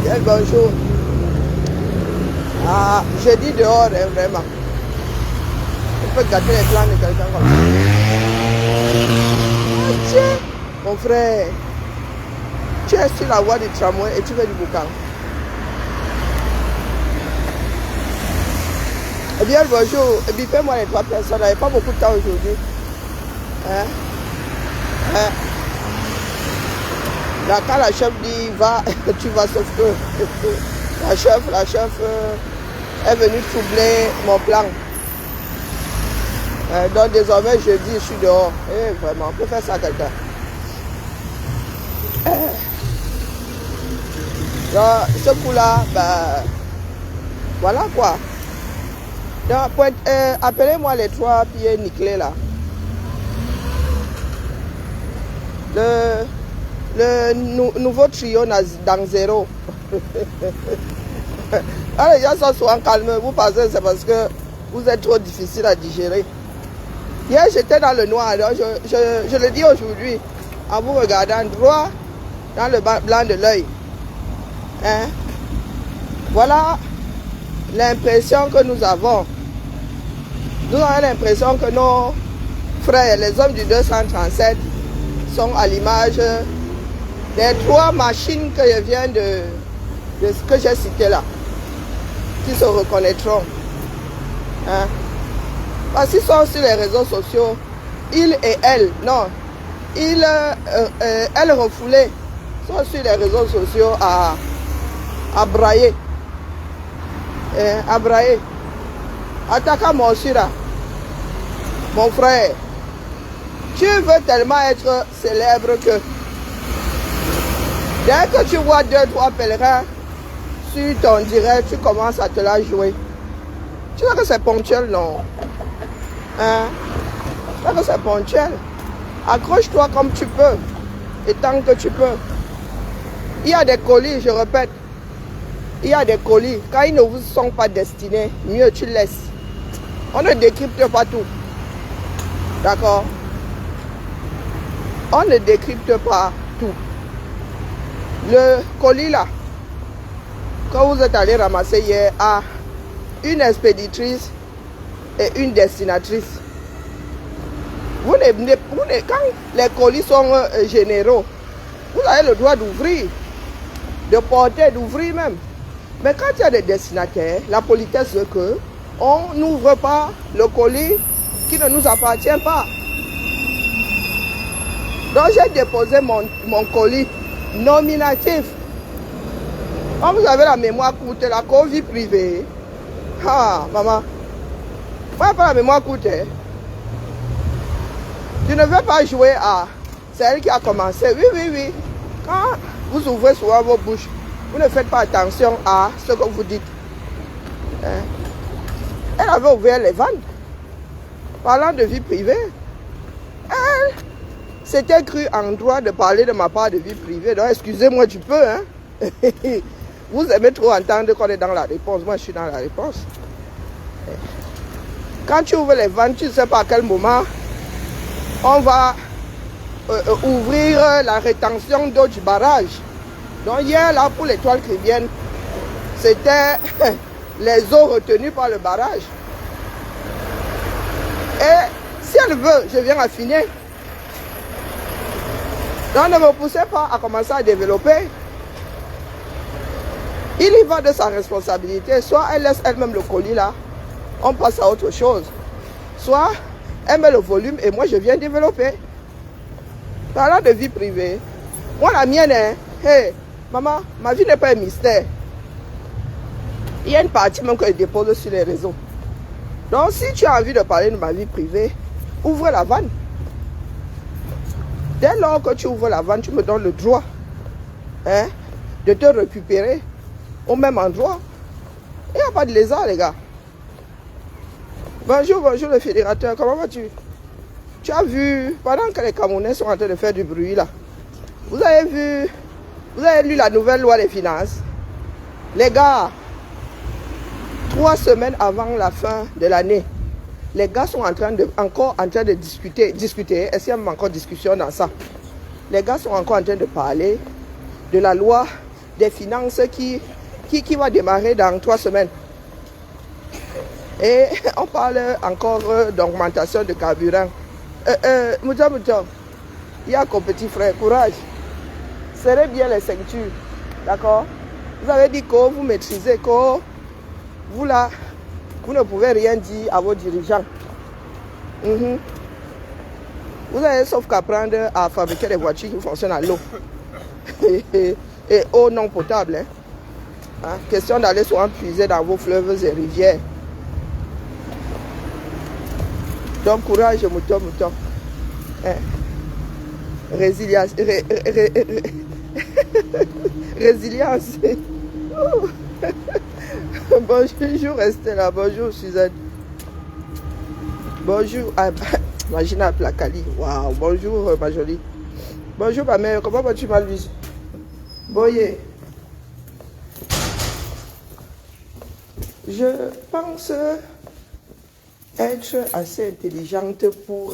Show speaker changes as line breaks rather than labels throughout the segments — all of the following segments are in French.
Bien le bonjour. Ah, jeudi dehors, hein, vraiment. On peut gâter les plans de quelqu'un comme ça. Ah, tiens, mon frère, tu es sur la voie du tramway et tu veux du boucan. Eh bien, bonjour. Et puis, fais-moi les 3 personnes. Il n'y a pas beaucoup de temps aujourd'hui. Hein? Hein? Là, quand la chef dit va, tu vas sauf que la chef est venue troubler mon plan. Donc désormais jeudi je suis dehors. Et vraiment, on peut faire ça à quelqu'un. Donc ce coup-là, ben, voilà quoi. Donc appelez-moi les 3 pieds nickelés là. Le nouveau trio dans zéro. Alors, les gens sont souvent calmes. Vous pensez c'est parce que vous êtes trop difficile à digérer. Hier, j'étais dans le noir. Alors je le dis aujourd'hui, en vous regardant droit dans le blanc de l'œil. Hein? Voilà l'impression que nous avons. Nous avons l'impression que nos frères, les hommes du 237, sont à l'image des 3 machines que je viens de ce que j'ai cité là, qui se reconnaîtront. Hein? Parce qu'ils sont sur les réseaux sociaux, ils et elles, non, elles refoulées, sont sur les réseaux sociaux à brailler. À brailler. Ataka Monsira, mon frère, tu veux tellement être célèbre que dès que tu vois 2-3 pèlerins sur ton direct, tu commences à te la jouer. Tu sais que c'est ponctuel, non? Hein? Tu sais que c'est ponctuel. Accroche-toi comme tu peux et tant que tu peux. Il y a des colis, je répète. Il y a des colis. Quand ils ne vous sont pas destinés, mieux tu laisses. On ne décrypte pas tout. D'accord? On ne décrypte pas tout. Le colis là, quand vous êtes allé ramasser hier, a une expéditrice et une destinatrice. Quand les colis sont généraux, vous avez le droit d'ouvrir, de porter, d'ouvrir même. Mais quand il y a des destinataires, la politesse veut que on n'ouvre pas le colis qui ne nous appartient pas. Donc j'ai déposé mon colis nominatif. Quand vous avez la mémoire courte, la vie privée. Ah, maman. Moi, pas la mémoire courte. Tu ne veux pas jouer à... C'est elle qui a commencé. Oui. Quand vous ouvrez souvent vos bouches, vous ne faites pas attention à ce que vous dites. Hein? Elle avait ouvert les vannes. Parlant de vie privée. Elle s'était cru en droit de parler de ma part de vie privée. Donc, excusez-moi, tu peux, hein? Vous aimez trop entendre qu'on est dans la réponse. Moi, je suis dans la réponse. Quand tu ouvres les vannes, tu ne sais pas à quel moment on va ouvrir la rétention d'eau du barrage. Donc, hier, là, pour l'étoile chrétienne, c'était les eaux retenues par le barrage. Et si elle veut, je viens affiner. Donc, ne me poussez pas à commencer à développer. Il y va de sa responsabilité. Soit elle laisse elle-même le colis là, on passe à autre chose. Soit elle met le volume et moi je viens développer. Parlant de vie privée, moi la mienne est, hey, maman, ma vie n'est pas un mystère. Il y a une partie même que je dépose sur les réseaux. Donc si tu as envie de parler de ma vie privée, ouvre la vanne. Dès lors que tu ouvres la vanne, tu me donnes le droit, hein, de te récupérer au même endroit. Il n'y a pas de lézard, les gars. Bonjour le fédérateur, comment vas-tu? Tu as vu, pendant que les Camerounais sont en train de faire du bruit là, vous avez lu la nouvelle loi des finances? Les gars, 3 semaines avant la fin de l'année, les gars sont encore en train de discuter. Est-ce qu'il y a encore discussion dans ça? Les gars sont encore en train de parler de la loi des finances qui va démarrer dans 3 semaines. Et on parle encore d'augmentation de carburant. Mouton, il y a comme petit frère, courage. Serrez bien les ceintures, d'accord? Vous avez dit que vous maîtrisez, que vous là, vous ne pouvez rien dire à vos dirigeants. Vous avez sauf qu'apprendre à fabriquer des voitures qui fonctionnent à l'eau. Et eau non potable. Hein? Question d'aller souvent puiser dans vos fleuves et rivières. Donc courage, mouton. Hein? Résilience. Résilience. Bonjour Estella, bonjour Suzanne. Bonjour. Imagine à Placali. Waouh, bonjour ma jolie. Bonjour ma mère, comment vas-tu ma Louise? Boyer. Je pense être assez intelligente pour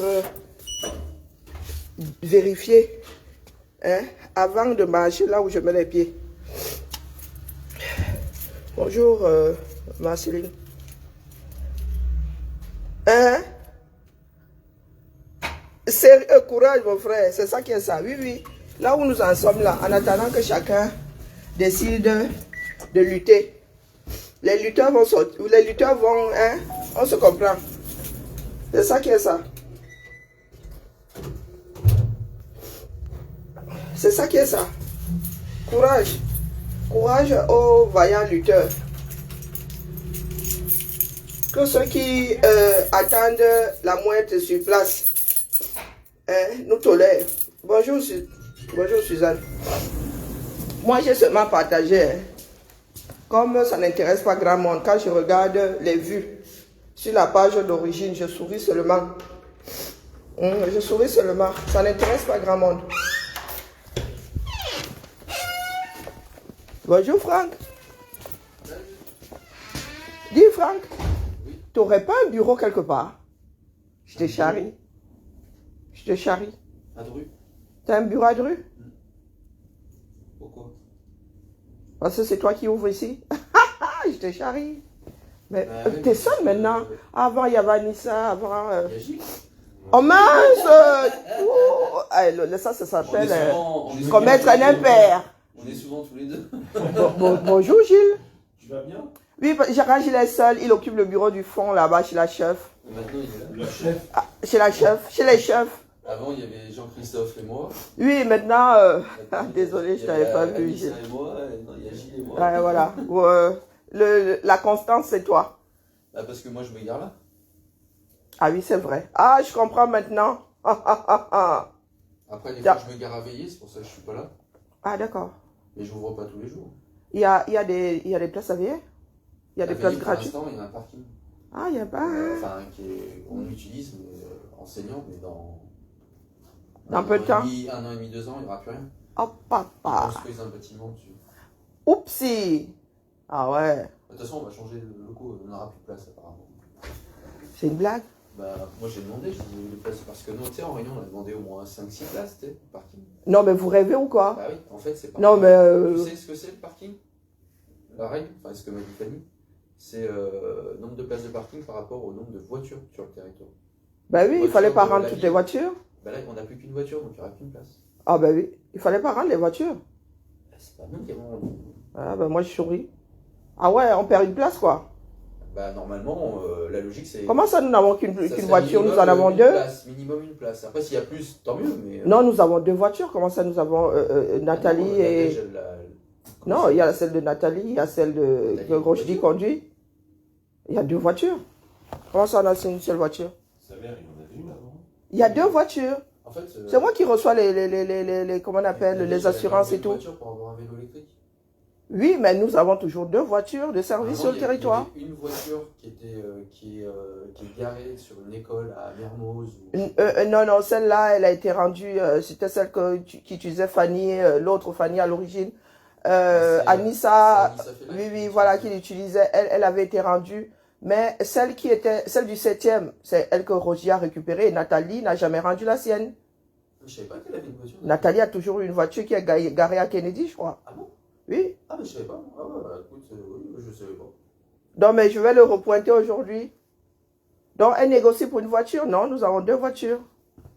vérifier avant de marcher là où je mets les pieds. Bonjour Marceline. Sérieux, courage mon frère, c'est ça qui est ça. Oui. Là où nous en sommes là, en attendant que chacun décide de lutter. Les lutteurs vont sortir, on se comprend. C'est ça qui est ça. C'est ça qui est ça. Courage. Courage aux vaillants lutteurs. Que ceux qui attendent la mouette sur place nous tolèrent. Bonjour Suzanne. Moi j'ai seulement partagé. Comme ça n'intéresse pas grand monde, quand je regarde les vues sur la page d'origine, je souris seulement. Je souris seulement. Ça n'intéresse pas grand monde. Bonjour Franck. Dis Franck, tu n'aurais pas un bureau quelque part? Je te charrie.
À Dru.
Tu as un bureau à Dru?
Pourquoi?
Parce que c'est toi qui ouvres ici. Je te charrie. Mais
oui,
t'es seul maintenant. Avant, il y avait Anissa. Avant.
Gilles.
Oh mince! Ça s'appelle commettre un impair.
On est souvent tous les deux.
Bonjour Gilles.
Tu vas bien?
Oui, Gérard Gilles est seul. Il occupe le bureau du fond là-bas chez la chef.
Maintenant, il est là. Le chef.
Chez la chef. Chez les chefs.
Avant, il y avait Jean-Christophe et moi.
Oui, maintenant, désolé, je t'avais pas vu.
Anissa et moi, non, il y a Gilles et moi.
Ouais, voilà. La constance, c'est toi.
Ah, parce que moi, je me gare là.
Ah oui, c'est vrai. Ah, je comprends maintenant.
Après, des fois, je me gare à veiller, c'est pour ça que je suis pas là.
Ah, d'accord.
Mais je n'ouvre pas tous les jours.
Il y a des places à veiller? Il y a des places gratuites?
Pour l'instant, il y a un parking.
Ah, il y a pas.
Enfin, on utilise, mais enseignant, mais dans
peu de temps.
1 an et demi, 2 ans, il n'y aura plus rien.
Oh, papa.
On construise un bâtiment dessus.
Oupsie. Ah ouais.
De toute façon, on va changer de locaux, on n'aura plus de place apparemment.
C'est une blague?
Bah, moi j'ai demandé, je voulais des places parce que nous, tu sais, en réunion, on a demandé au moins 5-6 places, tu sais, parking.
Non, mais vous rêvez ou quoi?
Bah oui, en fait, c'est pas.
Non, mais.
Tu sais ce que c'est le parking? La règle, enfin, ce que m'a dit Fanny, c'est nombre de places de parking par rapport au nombre de voitures sur le territoire.
Bah oui, il fallait pas rendre toutes les voitures.
Bah là, on n'a plus qu'une voiture, donc il n'y aura qu'une place.
Ah bah oui, il fallait pas rendre les voitures.
Bah, c'est pas nous qui avons.
Ah bah moi je souris. Ah ouais, on perd une place quoi.
Bah normalement, la logique c'est...
Comment ça nous n'avons qu'une voiture, nous en avons deux?
Minimum une place. Après s'il y a plus, tant mieux. Mais,
non, nous avons 2 voitures. Comment ça nous avons Nathalie
non,
et... Non, il y a celle de Nathalie, il y a celle de Rochdy conduit. Il y a 2 voitures. Comment ça on a une seule voiture?
Ça va, il y en avait une avant.
Il y a 2 voitures.
En fait,
c'est moi qui reçois les comment on appelle, les assurances et tout.
Voiture pour avoir un vélo électrique.
Oui, mais nous avons toujours 2 voitures de service sur le territoire.
Il y avait une voiture qui est garée sur une école à Mermoz.
Non, celle-là, elle a été rendue, c'était celle qui utilisait Fanny, l'autre Fanny à l'origine. Anissa, oui, voilà, qui l'utilisait, elle avait été rendue. Mais celle du 7e, c'est elle que Roger a récupérée. Et Nathalie n'a jamais rendu la sienne.
Je ne savais pas qu'elle avait une voiture.
Nathalie a toujours eu une voiture qui est garée à Kennedy, je crois.
Ah bon?
Oui.
je savais pas. Ah ouais, bah, écoute, oui, je savais pas.
Non, mais je vais le repointer aujourd'hui. Donc, elle négocie pour une voiture. Non, nous avons 2 voitures.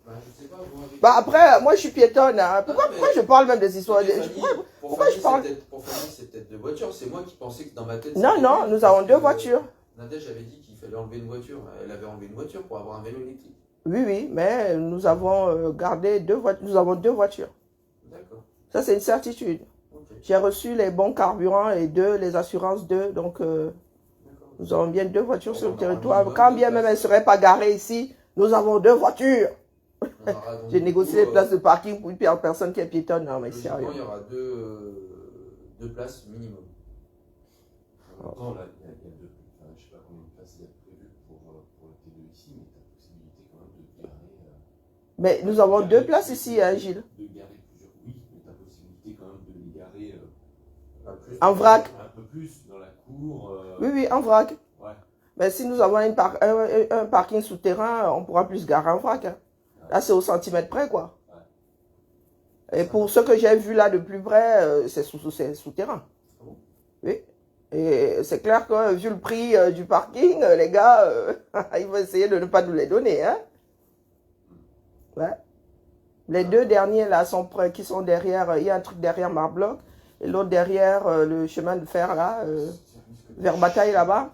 Bah, je sais pas, vous m'avez dit-
Bah après, moi je suis piétonne. Hein. Pourquoi,
Ah, mais-
pourquoi je parle même des histoires
Non, mais Fanny,
pourquoi je parle
pour Fanny, c'est peut-être 2 voitures. C'est moi qui pensais que dans ma tête.
Non,
c'était
non,
une,
nous
parce
avons 2
que
voitures.
Nadège avait dit qu'il fallait enlever une voiture. Elle avait enlevé une voiture pour avoir un vélo électrique.
Oui, oui, mais nous avons gardé 2 voitures. Nous avons 2 voitures.
D'accord.
Ça, c'est une certitude.
Ok.
J'ai reçu les bons carburants et les assurances 2. Donc,
D'accord.
nous avons bien 2 voitures
Bon,
sur
on
le
aura
territoire.
minimum
Quand
2
bien même elles ne
places.
seraient pas garées ici, nous avons 2 voitures.
On aura donc,
J'ai
du
négocié
coup,
les places de parking pour une personne qui est piétonne. Non, mais
logiquement,
sérieux.
il y aura 2 places minimum.
En même temps, là, il y a deux. Enfin, je sais pas combien de places il y a prévu pour le T2 ici, mais tu as possibilité quand même de garer.
Mais nous avons 2 places ici, hein, Gilles.
De garer plusieurs. Oui, mais tu as possibilité quand même de les garer
Plus
En vrac.
un peu plus dans la cour.
Oui, oui, en vrac.
Ouais.
Mais si nous avons un parking souterrain, on pourra plus garer en vrac. Hein. Là, c'est au centimètre près, quoi. Et pour ce que j'ai vu là de plus près, c'est souterrain.
Ah bon?
Oui. Et c'est clair que vu le prix du parking, les gars, ils vont essayer de ne pas nous les donner. Hein. Ouais. Les 2 derniers là sont prêts, qui sont derrière. Il y a un truc derrière Marbloc et l'autre derrière le chemin de fer là, vers Bataille là-bas.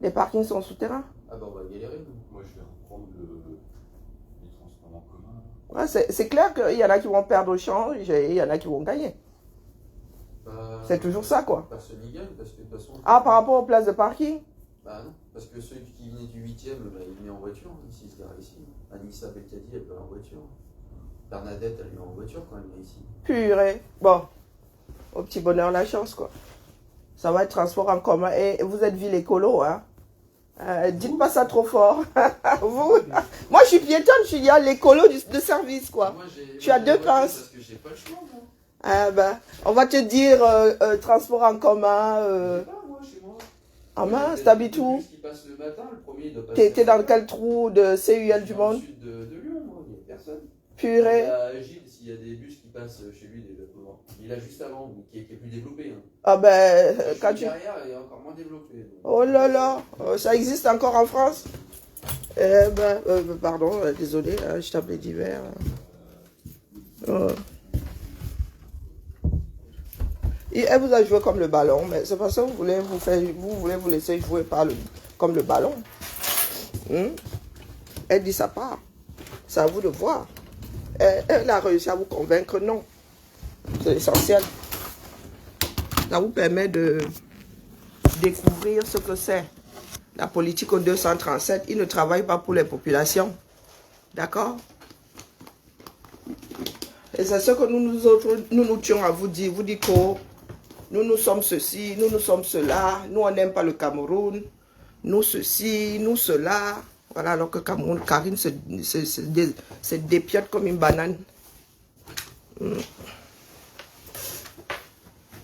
Les parkings sont souterrains.
Ah bah on va galérer. Nous.
Moi, je vais reprendre les transports en commun.
Ouais, c'est clair qu'il y en a qui vont perdre au change et il y en a qui vont gagner.
Bah,
C'est toujours ça, quoi.
Personne n'y gagne parce que de toute façon.
Ah, par rapport aux places de parking?
Bah non, parce que celui qui venait du 8e, bah, il venait en voiture. Ici, il se gare ici. Anissa Belkadi, elle va en voiture. Bernadette, elle vient en voiture quand elle vient ici.
Purée. Bon, au petit bonheur la chance, quoi. Ça va être transport en commun. Et vous êtes ville écolo, hein? Dites pas ça trop fort. Vous, moi, je suis piétonne, je suis à l'écolo de service, quoi.
Moi,
Je suis à 2 places.
Parce que j'ai pas le choix, moi.
Ah ben, on va te dire transport en commun.
Je sais pas, moi, chez moi.
Ah
Moi,
mince,
j'ai
t'habites
peut-être
où?
le bus qui passe le matin, le premier, il doit passer.
T'es dans quel trou de CUL du
Dans le
monde?
sud de Lyon, moi, il n'y a personne.
Purée.
Gilles, s'il y a des bus qui passent chez lui, il a juste avant, qui est plus développé. Hein.
Ah ben, quand tu...
Derrière, il est encore moins développé. Donc.
Oh là là, ça existe encore en France? Eh ben, pardon, désolé, je t'appelais d'hiver. Et elle vous a joué comme le ballon, mais c'est parce que vous voulez vous laisser jouer comme le ballon. Elle dit sa part. C'est à vous de voir. Elle a réussi à vous convaincre, non. C'est essentiel. Ça vous permet de découvrir ce que c'est. La politique au 237, il ne travaille pas pour les populations. D'accord? Et c'est ce que nous autres, nous tuons à vous dire. Vous dites que nous sommes ceci, nous sommes cela. Nous, on n'aime pas le Cameroun. Nous, ceci, nous, cela. Voilà, alors que Cameroun, Karine se dépiote comme une banane.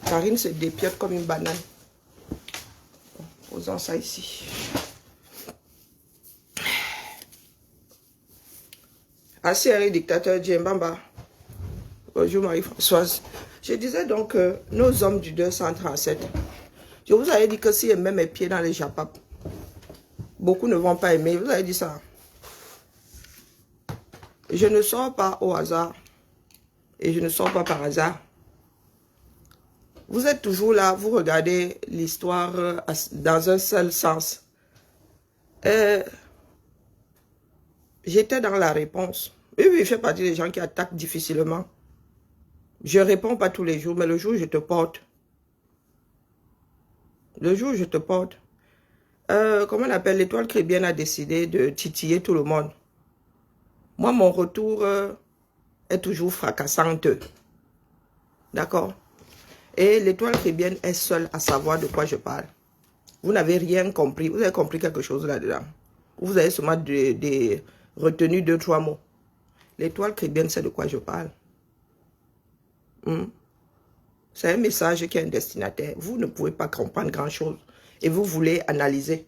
Karine se dépiote comme une banane. Posons ça ici. Assieri, dictateur Djembamba. Bonjour Marie-Françoise. Je disais donc que nos hommes du 237, je vous avais dit que si elle met mes pieds dans les japap, beaucoup ne vont pas aimer. Vous avez dit ça. Je ne sors pas au hasard. Et je ne sors pas par hasard. Vous êtes toujours là, vous regardez l'histoire dans un seul sens. J'étais dans la réponse. Oui, je fais partie des gens qui attaquent difficilement. Je ne réponds pas tous les jours, mais le jour où je te porte. Le jour où je te porte. Comment on appelle, l'étoile chrétienne a décidé de titiller tout le monde. Moi, mon retour est toujours fracassante. D'accord? Et l'étoile chrétienne est seule à savoir de quoi je parle. Vous n'avez rien compris. Vous avez compris quelque chose là-dedans. Vous avez seulement retenu 2-3 mots. L'étoile chrétienne, c'est de quoi je parle. C'est un message qui a un destinataire. Vous ne pouvez pas comprendre grand-chose. Et vous voulez analyser.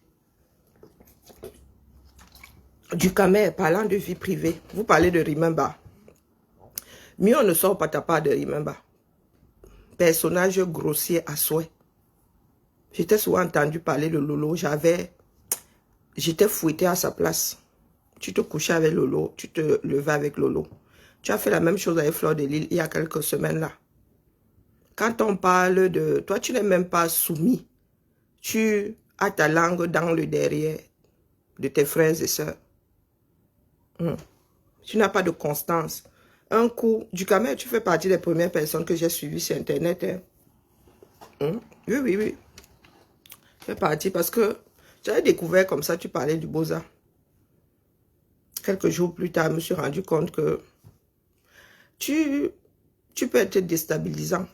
Du Camer, parlant de vie privée. Vous parlez de Rimemba. Mieux on ne sort pas ta part de Rimemba. personnage grossier à souhait. J'étais souvent entendu parler de Lolo. J'étais fouettée à sa place. Tu te couchais avec Lolo, tu te levais avec Lolo. Tu as fait la même chose avec Fleur de Lys il y a quelques semaines là. Quand on parle de... Toi, tu n'es même pas soumis. Tu as ta langue dans le derrière de tes frères et sœurs. Tu n'as pas de constance. Un coup, du Cameroun, tu fais partie des premières personnes que j'ai suivies sur Internet. Hein. Oui, oui, oui. Je fais partie parce que j'avais découvert comme ça, tu parlais du Beaux-Arts. Quelques jours plus tard, je me suis rendu compte que tu peux être déstabilisant.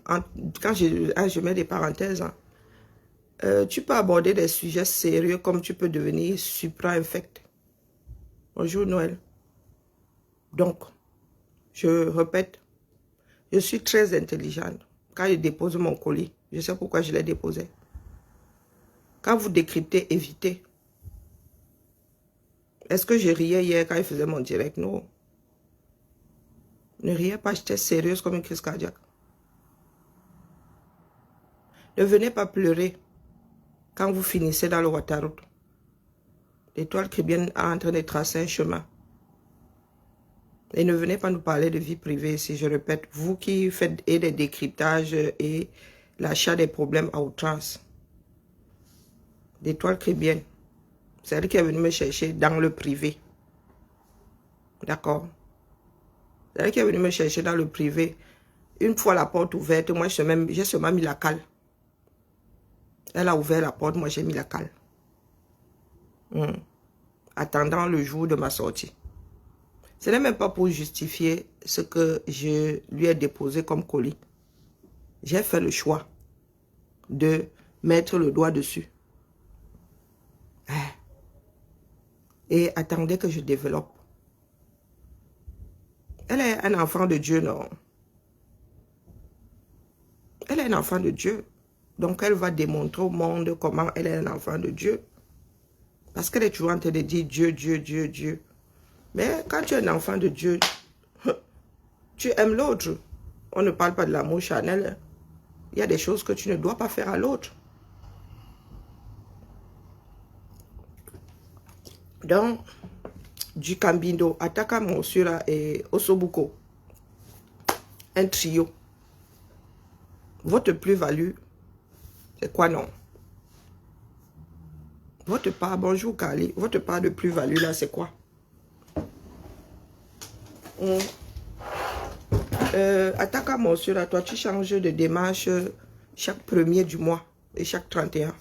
Quand je mets des parenthèses, tu peux aborder des sujets sérieux comme tu peux devenir supra-infect. Bonjour Noël. Donc, je répète, je suis très intelligente. Quand je dépose mon colis, je sais pourquoi je l'ai déposé. Quand vous décryptez, évitez. Est-ce que je riais hier quand il faisait mon direct? Non. Ne riez pas, j'étais sérieuse comme une crise cardiaque. Ne venez pas pleurer quand vous finissez dans le Ouattaraout. L'étoile chrétienne est en train de tracer un chemin. Et ne venez pas nous parler de vie privée, si je répète, vous qui faites des décryptages et l'achat des problèmes à outrance. L'étoile chrétienne, c'est elle qui est venue me chercher dans le privé. D'accord? C'est elle qui est venue me chercher dans le privé. Une fois la porte ouverte, moi j'ai seulement mis la cale. Elle a ouvert la porte, moi j'ai mis la cale. Attendant le jour de ma sortie. Ce n'est même pas pour justifier ce que je lui ai déposé comme colis. J'ai fait le choix de mettre le doigt dessus. Et attendez que je développe. Elle est un enfant de Dieu, non? Elle est un enfant de Dieu. Donc elle va démontrer au monde comment elle est un enfant de Dieu. Parce qu'elle est toujours en train de dire Dieu, Dieu, Dieu, Dieu. Mais quand tu es un enfant de Dieu, tu aimes l'autre. On ne parle pas de l'amour charnel. Il y a des choses que tu ne dois pas faire à l'autre. Donc, du Cambindo, Ataka Monsura et Osobuko, un trio. Votre plus-value, c'est quoi non? Votre part, bonjour Kali, votre part de plus-value là, c'est quoi? Ataka Monsura, toi tu changes de démarche chaque 1er du mois et chaque 31.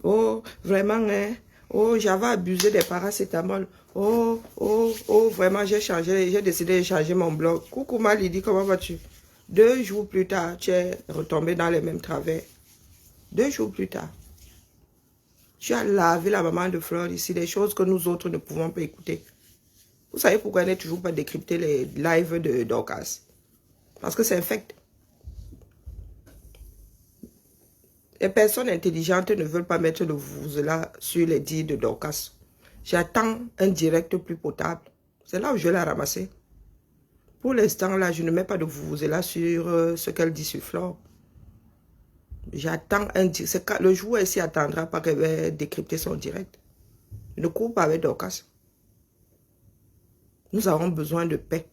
Oh, vraiment, hein? Oh, j'avais abusé des paracétamol. Oh, oh, oh, vraiment, j'ai décidé de changer mon blog. Coucou Malidi, comment vas-tu? 2 jours plus tard, tu es retombé dans les mêmes travers. 2 jours plus tard. Tu as lavé la maman de Fleur ici, des choses que nous autres ne pouvons pas écouter. Vous savez pourquoi elle n'est toujours pas décrypté les lives de Dorcas? Parce que c'est infect. Les personnes intelligentes ne veulent pas mettre le vous-là sur les dits de Dorcas. J'attends un direct plus potable. C'est là où je vais la ramasser. Pour l'instant, là, je ne mets pas de vous-là sur ce qu'elle dit sur Flore. J'attends un direct. Le jour où elle s'y attendra pas qu'elle va décrypter son direct. Je ne cours pas avec Dorcas. Nous avons besoin de paix.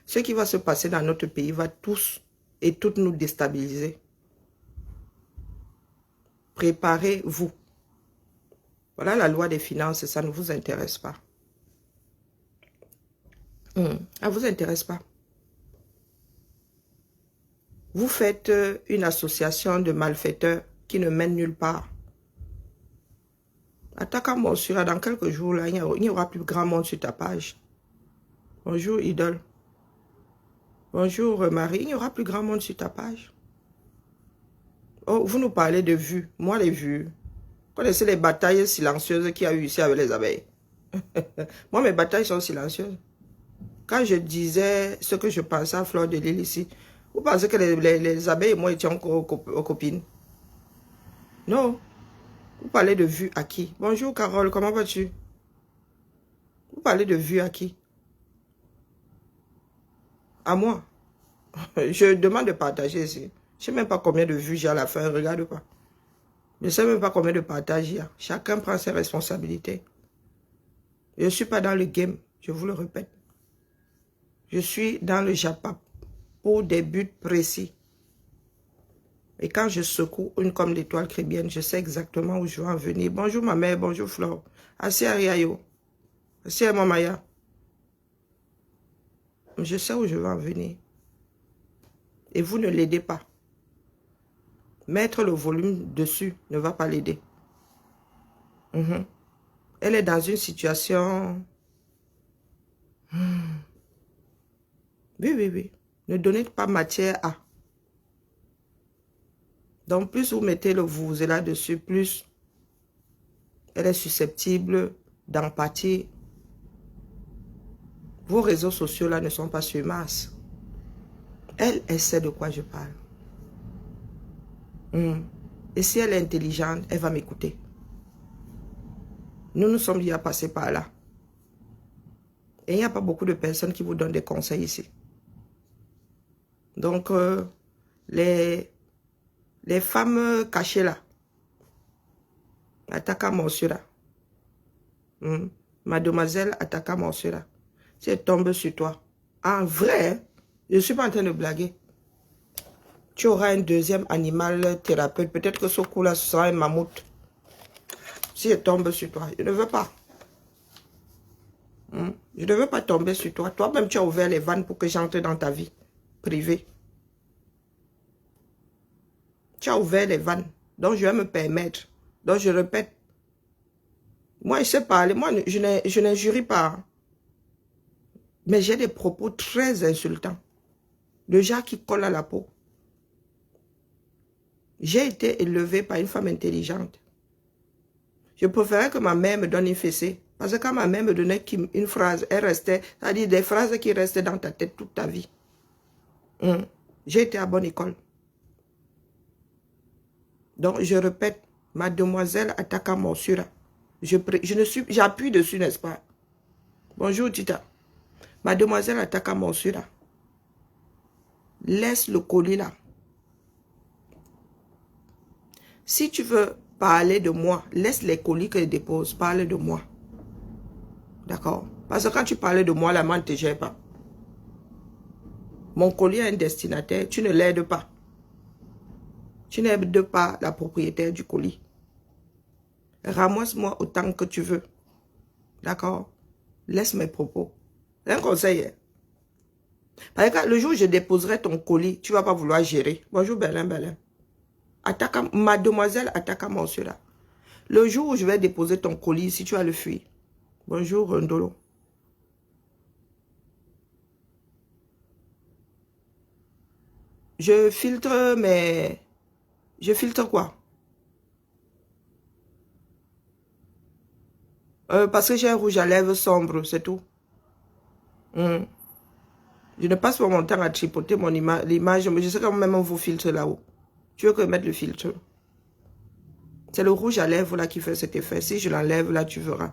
Ce qui va se passer dans notre pays va tous et toutes nous déstabiliser. Préparez-vous. Voilà la loi des finances, ça ne vous intéresse pas. Ça ne vous intéresse pas. Vous faites une association de malfaiteurs qui ne mène nulle part. Ataka Monsura, dans quelques jours, là, il n'y aura plus grand monde sur ta page. Bonjour, idole. Bonjour Marie, il n'y aura plus grand monde sur ta page. Oh, vous nous parlez de vues. Moi, les vues. Vous connaissez les batailles silencieuses qu'il y a eu ici avec les abeilles. Moi, mes batailles sont silencieuses. Quand je disais ce que je pensais à Fleur de Lys ici, vous pensez que les abeilles et moi étions copines? Non. Vous parlez de vues à qui? Bonjour Carole, comment vas-tu? Vous parlez de vues à qui? À moi. Je demande de partager ici. Je ne sais même pas combien de vues j'ai à la fin, regarde pas. Je ne sais même pas combien de partages il y a. Chacun prend ses responsabilités. Je ne suis pas dans le game, je vous le répète. Je suis dans le Japap pour des buts précis. Et quand je secoue une comme l'étoile crébienne, je sais exactement où je vais en venir. Bonjour ma mère, bonjour Flore. Assis à Riayo. Assis à Mamaya. Je sais où je vais en venir. Et vous ne l'aidez pas. Mettre le volume dessus ne va pas l'aider. Elle est dans une situation... Oui. Ne donnez pas matière à. Donc, plus vous mettez le vous là-dessus, plus elle est susceptible d'empathie. Vos réseaux sociaux là ne sont pas sur Mars. Elle sait de quoi je parle. Et si elle est intelligente, elle va m'écouter. Nous sommes déjà passés par là. Et il n'y a pas beaucoup de personnes qui vous donnent des conseils ici. Donc, les femmes cachées là, Ataka Morsura, mademoiselle Ataka Morsura, si elle tombe sur toi, en vrai, je ne suis pas en train de blaguer. Tu auras un deuxième animal thérapeute. Peut-être que ce coup-là, ce sera un mammouth. Si elle tombe sur toi, je ne veux pas. Je ne veux pas tomber sur toi. Toi-même, tu as ouvert les vannes pour que j'entre dans ta vie privée. Tu as ouvert les vannes. Donc, je vais me permettre. Donc, je répète. Moi, je sais parler. Moi, je n'injurie pas. Mais j'ai des propos très insultants. Le genre qui colle à la peau. J'ai été élevée par une femme intelligente. Je préférais que ma mère me donne une fessée. Parce que quand ma mère me donnait une phrase, elle restait, c'est-à-dire des phrases qui restaient dans ta tête toute ta vie. J'ai été à bonne école. Donc, je répète, mademoiselle Ataka Morsura. J'appuie dessus, n'est-ce pas? Bonjour, Tita. Mademoiselle Ataka Morsura. Laisse le colis là. Si tu veux parler de moi, laisse les colis que je dépose. Parle de moi. D'accord? Parce que quand tu parlais de moi, la main ne te gère pas. Mon colis a un destinataire. Tu ne l'aides pas. Tu n'aides pas la propriétaire du colis. Ramasse-moi autant que tu veux. D'accord? Laisse mes propos. C'est un conseil. Parce que le jour où je déposerai ton colis, tu ne vas pas vouloir gérer. Bonjour Berlin. Mademoiselle Ataka Morsura. Le jour où je vais déposer ton colis, si tu vas le fuir. Bonjour Rondolo. Je filtre mes... Je filtre quoi? Parce que j'ai un rouge à lèvres sombre, c'est tout. Je ne passe pas mon temps à tripoter mon l'image, mais je sais quand même vos filtres là-haut. Tu veux que je mette le filtre? C'est le rouge à lèvres là qui fait cet effet. Si je l'enlève là, tu verras.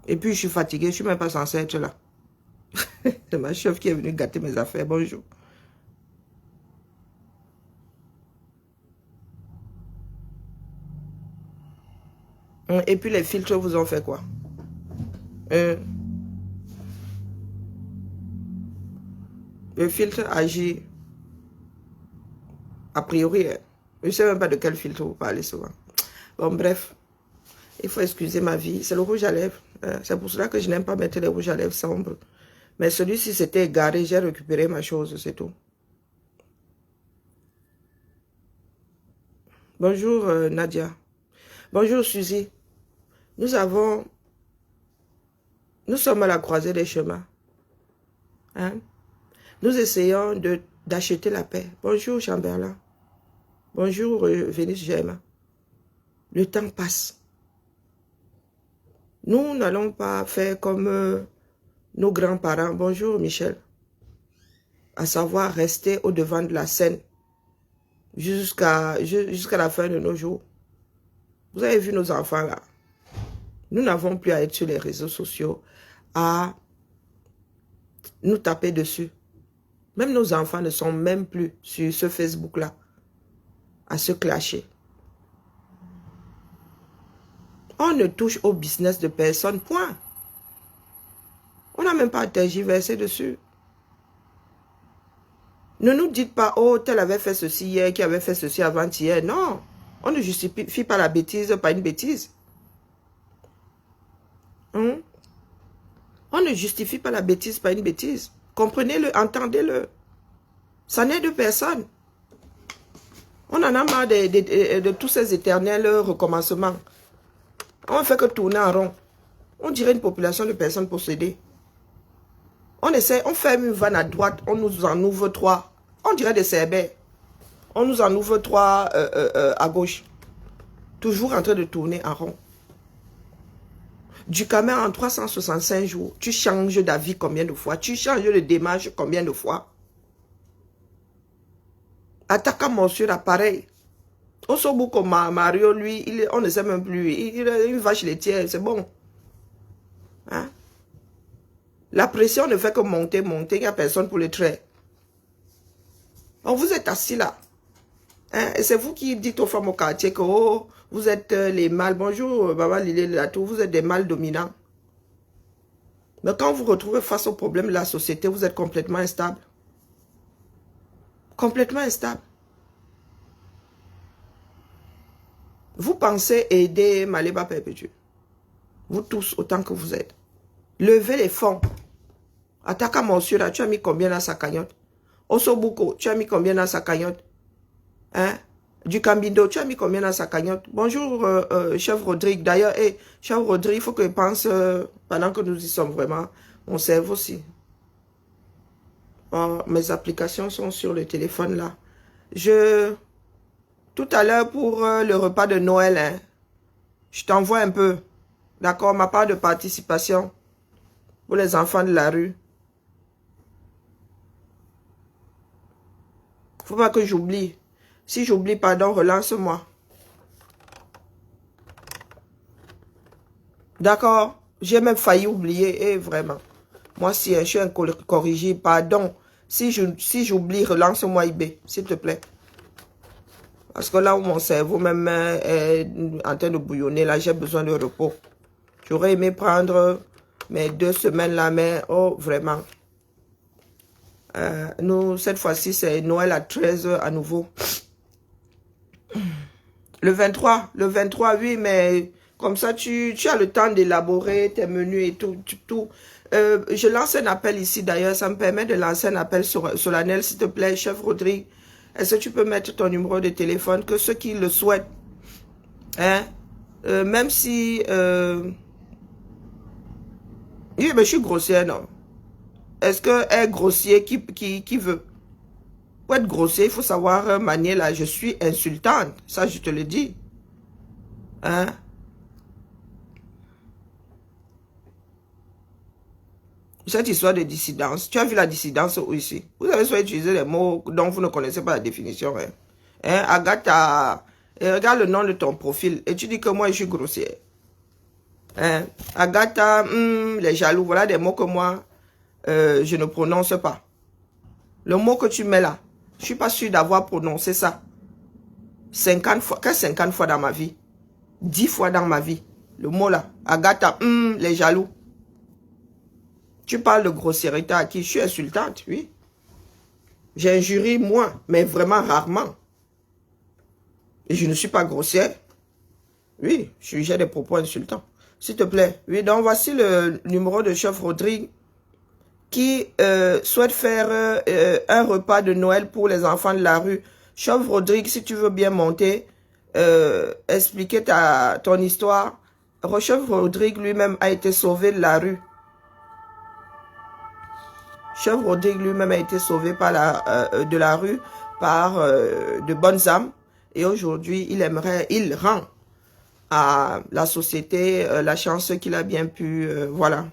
Et puis je suis fatiguée, je ne suis même pas censée être là. C'est ma chef qui est venue gâter mes affaires. Bonjour. Et puis les filtres vous ont fait quoi? Le filtre agit a priori. Je ne sais même pas de quel filtre vous parlez souvent. Bon, bref. Il faut excuser ma vie. C'est le rouge à lèvres. C'est pour cela que je n'aime pas mettre les rouges à lèvres sombres. Mais celui-ci s'était égaré. J'ai récupéré ma chose, c'est tout. Bonjour Nadia. Bonjour Suzy. Nous sommes à la croisée des chemins. Nous essayons d'acheter la paix. Bonjour Chamberlain. Bonjour Vénus Germain. Le temps passe. Nous n'allons pas faire comme nos grands-parents. Bonjour Michel. À savoir rester au devant de la scène jusqu'à la fin de nos jours. Vous avez vu nos enfants là. Nous n'avons plus à être sur les réseaux sociaux, à nous taper dessus. Même nos enfants ne sont même plus sur ce Facebook-là à se clasher. On ne touche au business de personne, point. On n'a même pas à tergiverser dessus. Ne nous dites pas, oh, tel avait fait ceci hier, qui avait fait ceci avant-hier. Non, on ne justifie pas la bêtise par une bêtise. On ne justifie pas la bêtise par une bêtise. Comprenez-le, entendez-le. Ça n'est de personne. On en a marre de tous ces éternels recommencements. On ne fait que tourner en rond. On dirait une population de personnes possédées. On essaie, on ferme une vanne à droite, on nous en ouvre 3. On dirait des cerbères. On nous en ouvre 3 à gauche. Toujours en train de tourner en rond. Du Cameroun en 365 jours, tu changes d'avis combien de fois? Tu changes de démarche combien de fois? Attaque monsieur là, pareil. On sait beaucoup comme Mario, lui, on ne sait même plus. Il a une vache laitière, c'est bon. Hein? La pression ne fait que monter, monter. Il n'y a personne pour le trait. Donc vous êtes assis là. Hein? Et c'est vous qui dites aux femmes au quartier que oh, vous êtes les mâles. Bonjour, maman Lilé de la Tour, vous êtes des mâles dominants. Mais quand vous vous retrouvez face aux problèmes de la société, vous êtes complètement instable. Complètement instable. Vous pensez aider Maléba Perpétue. Vous tous, autant que vous êtes. Levez les fonds. Attaque à monsieur là, tu as mis combien dans sa cagnotte? Osobuko, tu as mis combien dans sa cagnotte? Hein? Du Cambindo, tu as mis combien dans sa cagnotte? Bonjour, chef Rodrigue. D'ailleurs, chef Rodrigue, il faut que je pense, pendant que nous y sommes vraiment, mon cerveau aussi. Oh, mes applications sont sur le téléphone là. Tout à l'heure pour le repas de Noël, hein, je t'envoie un peu. D'accord, ma part de participation pour les enfants de la rue. Faut pas que j'oublie. Si j'oublie, pardon, relance-moi. D'accord? J'ai même failli oublier, et vraiment. Moi, si je suis incorrigible, pardon. Si j'oublie, relance-moi IB, s'il te plaît. Parce que là où mon cerveau même est en train de bouillonner, là, j'ai besoin de repos. J'aurais aimé prendre mes 2 semaines là, mais oh, vraiment. Nous, cette fois-ci, c'est Noël à 13h à nouveau. Le 23, oui, mais comme ça, tu as le temps d'élaborer tes menus et tout. Je lance un appel ici, d'ailleurs, ça me permet de lancer un appel solennel, s'il te plaît, chef Rodrigue. Est-ce que tu peux mettre ton numéro de téléphone, que ceux qui le souhaitent, hein, même si... Oui, mais je suis grossière, non? Est-ce que est grossier qui veut? Pour être grossier, il faut savoir manier là. Je suis insultante, ça je te le dis. Hein? Cette histoire de dissidence, tu as vu la dissidence où ici? Vous avez soit utilisé des mots dont vous ne connaissez pas la définition. Hein? Hein? Agatha, regarde le nom de ton profil et tu dis que moi je suis grossière. Hein? Agatha, les jaloux, voilà des mots que moi je ne prononce pas. Le mot que tu mets là, je ne suis pas sûr d'avoir prononcé ça 50 fois. Qu'est-ce 50 fois dans ma vie? 10 fois dans ma vie. Le mot là, Agatha, les jaloux. Tu parles de grossièreté à qui? Je suis insultante, oui. J'injurie moi, mais vraiment rarement. Et je ne suis pas grossière. Oui, j'ai des propos insultants. S'il te plaît. Oui, donc voici le numéro de chef Rodrigue qui souhaite faire un repas de Noël pour les enfants de la rue. Chef Rodrigue, si tu veux bien monter, expliquer ton histoire. Chef Rodrigue lui-même a été sauvé de la rue. Chef Rodrigue lui-même a été sauvé de la rue par de bonnes âmes. Et aujourd'hui, il rend à la société la chance qu'il a bien pu, voilà.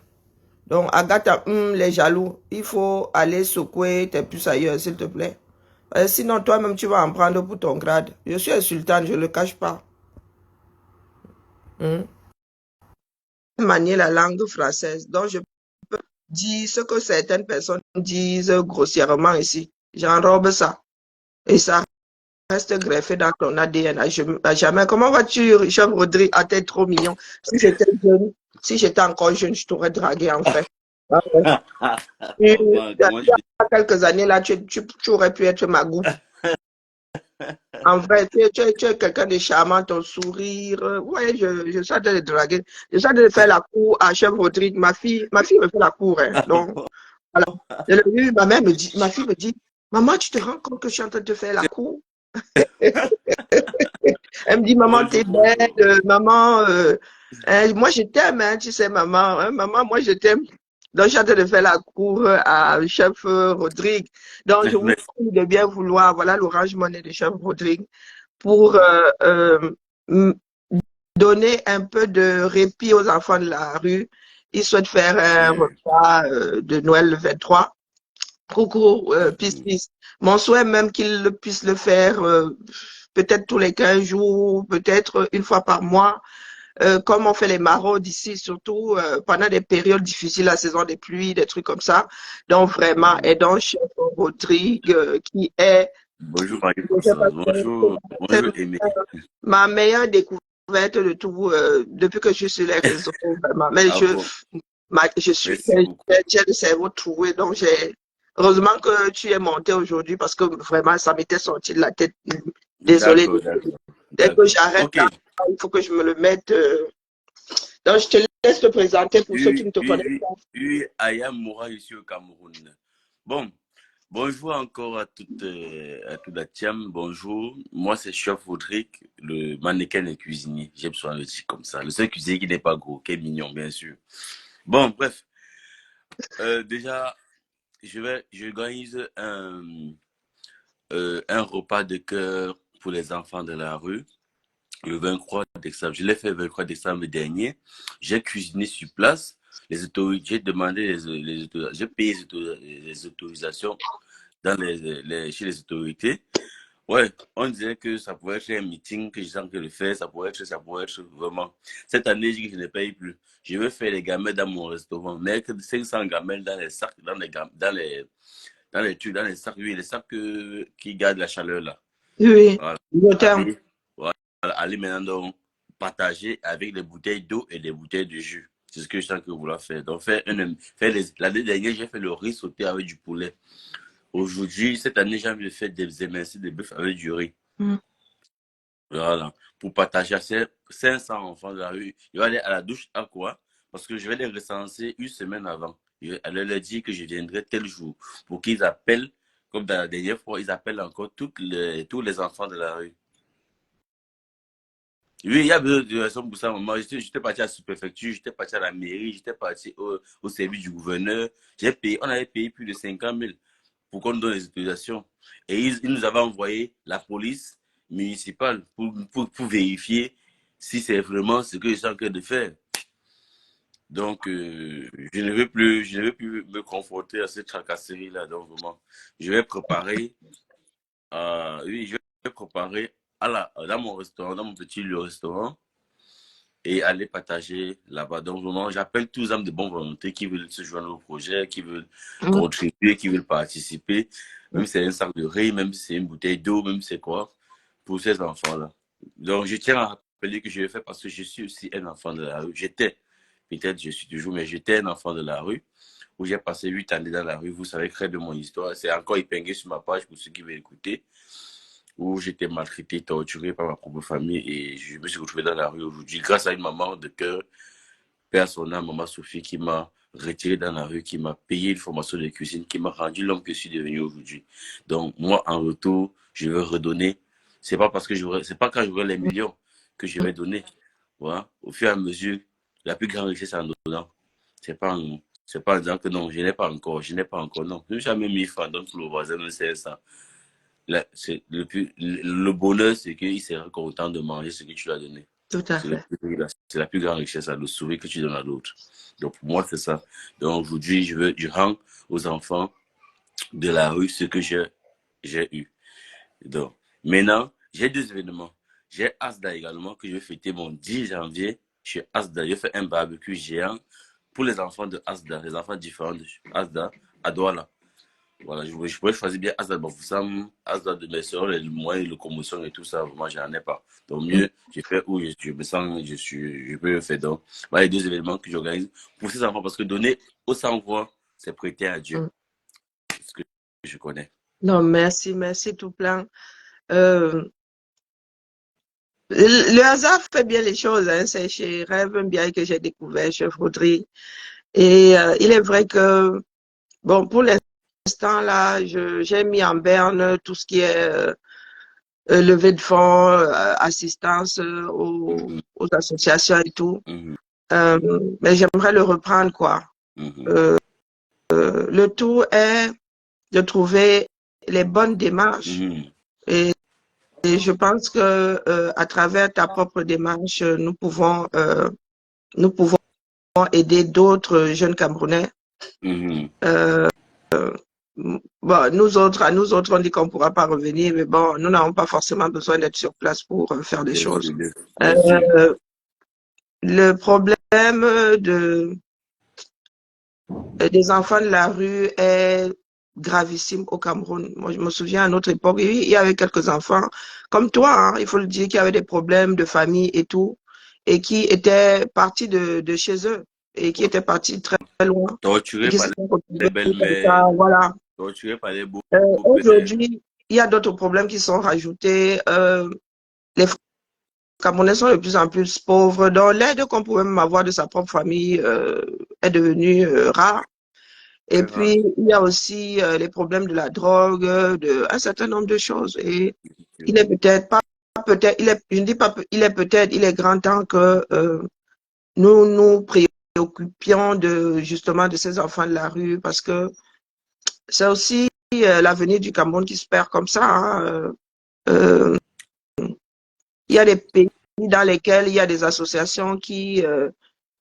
Donc, Agatha, les jaloux, il faut aller secouer tes puces ailleurs, s'il te plaît. Sinon, toi-même, tu vas en prendre pour ton grade. Je suis insultante, je ne le cache pas. Manier la langue française. Donc, je peux dit ce que certaines personnes disent grossièrement ici. J'enrobe ça. Et ça reste greffé dans ton ADN à jamais. Comment vas-tu, chef Rodrigue, à t'être trop mignon? Si j'étais jeune, si j'étais encore jeune, je t'aurais dragué en fait. Ah ouais. Et,
Maman,
il y
comment je
a quelques années là, tu aurais pu être ma goutte. En vrai, tu es quelqu'un de charmant, ton sourire. Ouais, je suis en train de draguer. Je suis en train de faire la cour à chef Rodrigue. Ma fille me fait la cour. Hein. Donc, voilà. Je l'ai vu, ma fille me dit, maman, tu te rends compte que je suis en train de te faire la cour? Elle me dit, maman, t'es
bonjour, bonjour.
belle, maman, moi je t'aime, hein, tu sais, maman, hein, maman, moi je t'aime. Donc, j'ai en train de faire la cour à chef Rodrigue. Donc, je vous
Merci.
prie de bien vouloir, voilà l'orange monnaie de chef Rodrigue, pour donner un peu de répit aux enfants de la rue. Ils souhaitent faire un repas de Noël le 23. Coucou, Pis. Mon souhait même qu'il puisse le faire peut-être tous les 15 jours, peut-être une fois par mois, comme on fait les maraudes ici, surtout pendant des périodes difficiles, la saison des pluies, des trucs comme ça. Donc vraiment, aidons chef Rodrigue, qui est,
Bonjour
je sais pas,
Marie-Constance. Bonjour,
c'est
bonjour Aimé.
ma meilleure découverte de tout depuis que je suis sur les réseaux, vraiment. Mais
Ah bon, merci beaucoup.
j'ai le cerveau troué, donc heureusement que tu es monté aujourd'hui parce que vraiment, ça m'était sorti de la tête. Désolée.
D'accord, d'accord,
Dès que
d'accord.
j'arrête
Ok.
là, il faut que je me le mette. Donc, je te laisse te présenter pour ceux qui
Oui,
ne te
oui,
connaissent
oui,
pas.
oui, Ayam Moura ici au Cameroun. Bon, bonjour encore à toute la team. Bonjour, moi c'est Chef Rodrigue, le mannequin et cuisinier. J'aime besoin de le dire comme ça. Le seul cuisinier qui n'est pas gros, qui est mignon, bien sûr. Bon, bref, déjà, j'organise un repas de cœur pour les enfants de la rue le 23 décembre. Je l'ai fait le 23 décembre dernier. J'ai cuisiné sur place. Les autorités, j'ai demandé j'ai payé les autorisations chez les autorités. Ouais, on disait que ça pouvait être un meeting que j'ai en train de faire, ça pourrait être vraiment. Cette année, je ne paye plus. Je vais faire les gamelles dans mon restaurant, mais que 500 gamelles dans les sacs, dans les sacs, oui, les sacs qui gardent la chaleur là.
Oui,
Voilà.
je t'aime.
Allez, voilà. Allez maintenant donc partager avec des bouteilles d'eau et des bouteilles de jus. C'est ce que je sens que vous voulez faire. Donc, l'année dernière, j'ai fait le riz sauté avec du poulet. Aujourd'hui, cette année, j'ai envie de faire des émincés de bœuf avec du riz.
Mm.
Voilà. Pour partager à ces 500 enfants de la rue. Je vais aller à la douche à quoi? Parce que je vais les recenser une semaine avant. Je vais aller leur dire que je viendrai tel jour. Pour qu'ils appellent, comme dans la dernière fois, ils appellent encore tous les enfants de la rue. Oui, il y a besoin de raison pour ça, maman. J'étais parti à la sous-préfecture, j'étais parti à la mairie, j'étais parti au service du gouverneur. On avait payé plus de 50 000 pour qu'on nous donne les autorisations. Et ils nous avaient envoyé la police municipale pour vérifier si c'est vraiment ce que je suis en train de faire. Donc, je ne veux plus me confronter à cette tracasserie-là. Donc, vraiment, je vais préparer, oui, je vais préparer dans mon restaurant, dans mon petit lieu restaurant et aller partager là-bas. Donc, vraiment, j'appelle tous les hommes de bonne volonté qui veulent se joindre au projet, qui veulent
Mm.
contribuer, qui veulent participer, même si c'est un sac de riz, même si c'est une bouteille d'eau, même si c'est quoi, pour ces enfants-là. Donc, je tiens à rappeler que je le fais parce que je suis aussi un enfant de la rue. J'étais, peut-être je suis toujours, mais j'étais un enfant de la rue où j'ai passé 8 années dans la rue. Vous savez très de mon histoire. C'est encore épinglé sur ma page pour ceux qui veulent écouter où j'étais maltraité, torturé par ma propre famille et je me suis retrouvé dans la rue aujourd'hui grâce à une maman de cœur, père son âme, maman Sophie, qui m'a retiré dans la rue, qui m'a payé une formation de cuisine, qui m'a rendu l'homme que je suis devenu aujourd'hui. Donc moi, en retour, je veux redonner. C'est pas c'est pas quand j'aurai les millions que je vais donner. Voilà. Au fur et à mesure, la plus grande richesse, c'est en donnant. C'est pas en disant que non, je n'ai pas encore, non. Je n'ai jamais mis francs, donc pour le voisin, c'est ça. Le bonheur, c'est qu'il sera content de manger ce que tu lui as donné.
Tout à fait.
C'est la plus grande richesse, le sourire que tu donnes à l'autre. Donc, pour moi, c'est ça. Donc, aujourd'hui, je rends aux enfants de la rue ce que j'ai eu. Donc, maintenant, j'ai deux événements. J'ai Asda également, que je vais fêter mon 10 janvier. Chez Asda, je fais un barbecue géant pour les enfants de Asda, les enfants différents de Asda, à Douala. Voilà, je pourrais choisir bien Asda de Bafoussam, Asda de mes soeurs, les moyens de locomotion et tout ça, moi, j'en ai pas. Donc, mieux, je fais où je me sens, je peux le faire. Donc, voilà les deux événements que j'organise pour ces enfants, parce que donner au sans-voix, c'est prêter à Dieu. C'est ce que je connais.
Non, merci, merci tout plein. Le hasard fait bien les choses, hein. C'est chez Rêve bien que j'ai découvert Chef Audrey. Et il est vrai que, bon, pour l'instant, là, j'ai mis en berne tout ce qui est levée de fonds, assistance aux associations et tout. Mais j'aimerais le reprendre, quoi. Le tout est de trouver les bonnes démarches. Et je pense que à travers ta propre démarche, nous pouvons aider d'autres jeunes Camerounais. Bon, nous autres, on dit qu'on ne pourra pas revenir, mais bon, nous n'avons pas forcément besoin d'être sur place pour faire des choses. Le problème des enfants de la rue est gravissime au Cameroun. Moi, je me souviens à notre époque, il y avait quelques enfants, comme toi, hein, il faut le dire, qui avaient des problèmes de famille et tout, et qui étaient partis de chez eux, et qui étaient partis très loin.
Torturés par les belles-mères.
Voilà.
Torturés par les beaux.
Aujourd'hui, il y a d'autres problèmes qui sont rajoutés. Les Camerounais sont de plus en plus pauvres. Donc, l'aide qu'on pouvait même avoir de sa propre famille est devenue rare. Et puis, il y a aussi les problèmes de la drogue, un certain nombre de choses. Et il est peut-être pas, je ne dis pas, il est grand temps que nous nous préoccupions justement de ces enfants de la rue, parce que c'est aussi l'avenir du Cameroun qui se perd comme ça. Hein. Il y a des pays dans lesquels il y a des associations qui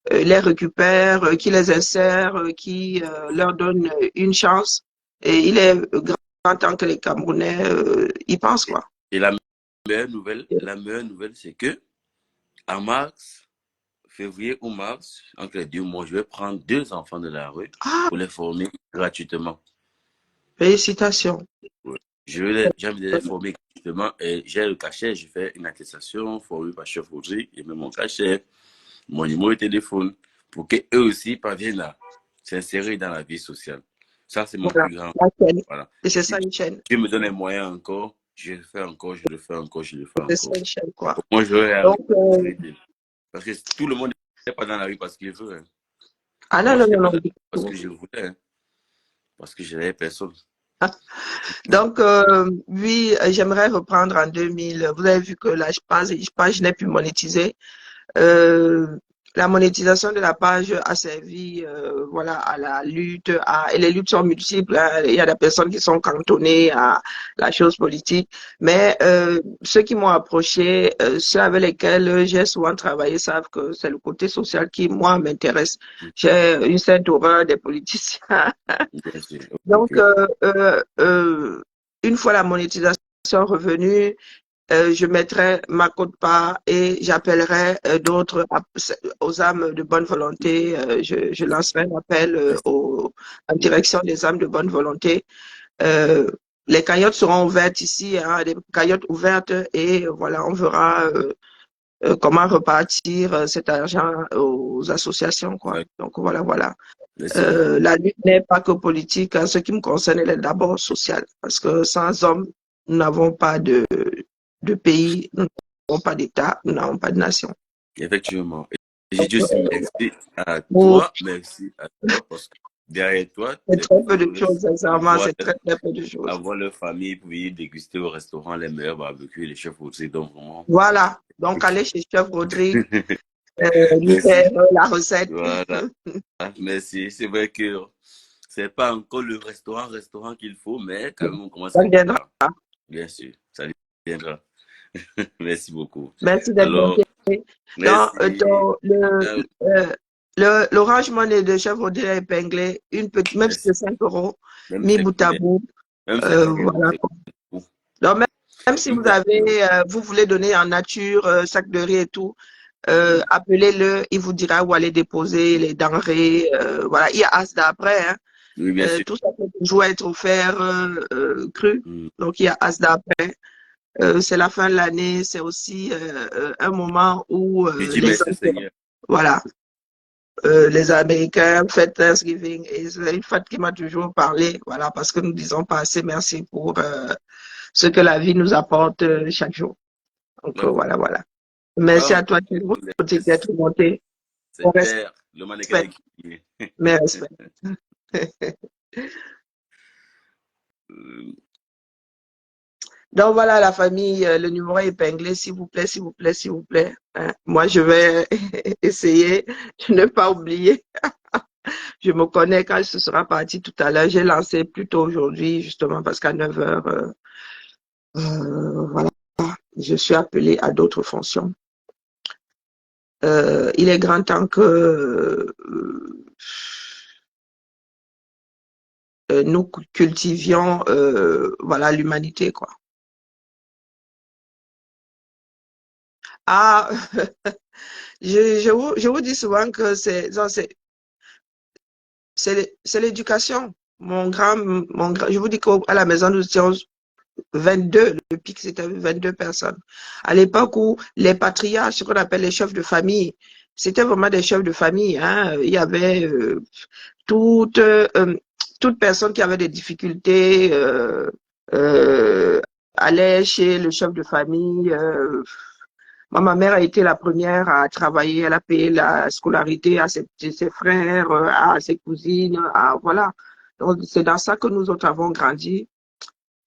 les récupèrent, qui les insèrent, qui leur donnent une chance. Et il est grand temps que les Camerounais y pensent, quoi.
Et la meilleure nouvelle, c'est que en mars, février ou mars, entre les 2 mois, je vais prendre 2 enfants de la rue pour les former gratuitement.
Félicitations.
Je vais les former gratuitement et j'ai le cachet, je fais une attestation formée par Chef Audrey, et même mon cachet, mon numéro de téléphone, pour qu'eux aussi parviennent à s'insérer dans la vie sociale. Ça, c'est mon plus grand.
Voilà. Et c'est ça une chaîne.
Dieu me donne les moyens encore, je le fais encore, je le fais encore, je le fais encore.
C'est ça une chaîne, quoi.
Moi, je vais parce que tout le monde n'est pas dans la rue parce qu'il veut. Hein.
Ah non, non.
Parce que je voulais. Hein. Parce que je n'avais personne.
Donc, oui, j'aimerais reprendre en 2000. Vous avez vu que la page, je n'ai pu monétiser. La monétisation de la page a servi voilà, à la lutte, et les luttes sont multiples. Hein. Il y a des personnes qui sont cantonnées à la chose politique, mais ceux qui m'ont approché, ceux avec lesquels j'ai souvent travaillé, savent que c'est le côté social qui, moi, m'intéresse. J'ai une certaine horreur des politiciens. Donc, une fois la monétisation revenue, je mettrai ma quote-part et j'appellerai d'autres aux âmes de bonne volonté. Je lancerai un appel en direction des âmes de bonne volonté. Les cagnottes seront ouvertes ici, hein, des cagnottes ouvertes, et voilà, on verra comment repartir cet argent aux associations, quoi. Ouais. Donc voilà. La lutte n'est pas que politique. En ce qui me concerne, elle est d'abord sociale, parce que sans hommes, nous n'avons pas de pays, nous n'avons pas d'État, nous n'avons pas de nation.
Effectivement. Et je dis aussi merci à toi, merci à toi, parce que derrière toi,
c'est très peu de choses, sincèrement, c'est très peu de choses.
Avoir leur famille pour venir déguster au restaurant les meilleurs barbecues, les chefs Audrey, donc vraiment.
Voilà, donc allez chez Chef Audrey, lui faire la recette.
Voilà. Merci. C'est vrai que c'est pas encore le restaurant qu'il faut, mais quand même on commence à
viendra.
Bien sûr, ça viendra. Merci beaucoup.
Merci d'être l'Orange Money de Chef Audrey épinglé, une petite, même si c'est 5 €, mis bout à bout. Voilà. Donc, même si vous avez, vous voulez donner en nature, sac de riz et tout, appelez-le, il vous dira où aller déposer les denrées. Voilà, il y a Asda après. Hein.
Oui, bien sûr.
Tout ça peut toujours être offert cru. Donc, il y a Asda après. C'est la fin de l'année, c'est aussi un moment où
Je dis merci Seigneur.
voilà, les Américains fêtent Thanksgiving et c'est une fête qui m'a toujours parlé, voilà, parce que nous disons pas assez merci pour ce que la vie nous apporte chaque jour. Donc
D'accord.
voilà. Merci à
Donc,
toi d'être monté.
c'est
On
clair. Le mannequin
respecte,
est crié.
mais respect. Donc voilà la famille, le numéro est épinglé, s'il vous plaît, s'il vous plaît, s'il vous plaît. Hein. Moi, je vais essayer de ne pas oublier. Je me connais quand ce sera parti tout à l'heure. J'ai lancé plus tôt aujourd'hui, justement, parce qu'à 9 heures, voilà, je suis appelée à d'autres fonctions. Il est grand temps que nous cultivions voilà, l'humanité, quoi. Ah, je vous dis souvent que c'est l'éducation. Je vous dis qu'à la maison, nous étions 22, le pic c'était 22 personnes. À l'époque où les patriarches, ce qu'on appelle les chefs de famille, c'était vraiment des chefs de famille. Hein. Il y avait toute, toute personne qui avait des difficultés euh, allait chez le chef de famille. Ma mère a été la première à travailler, elle a payé la scolarité à ses frères, à ses cousines, voilà. Donc, c'est dans ça que nous autres avons grandi.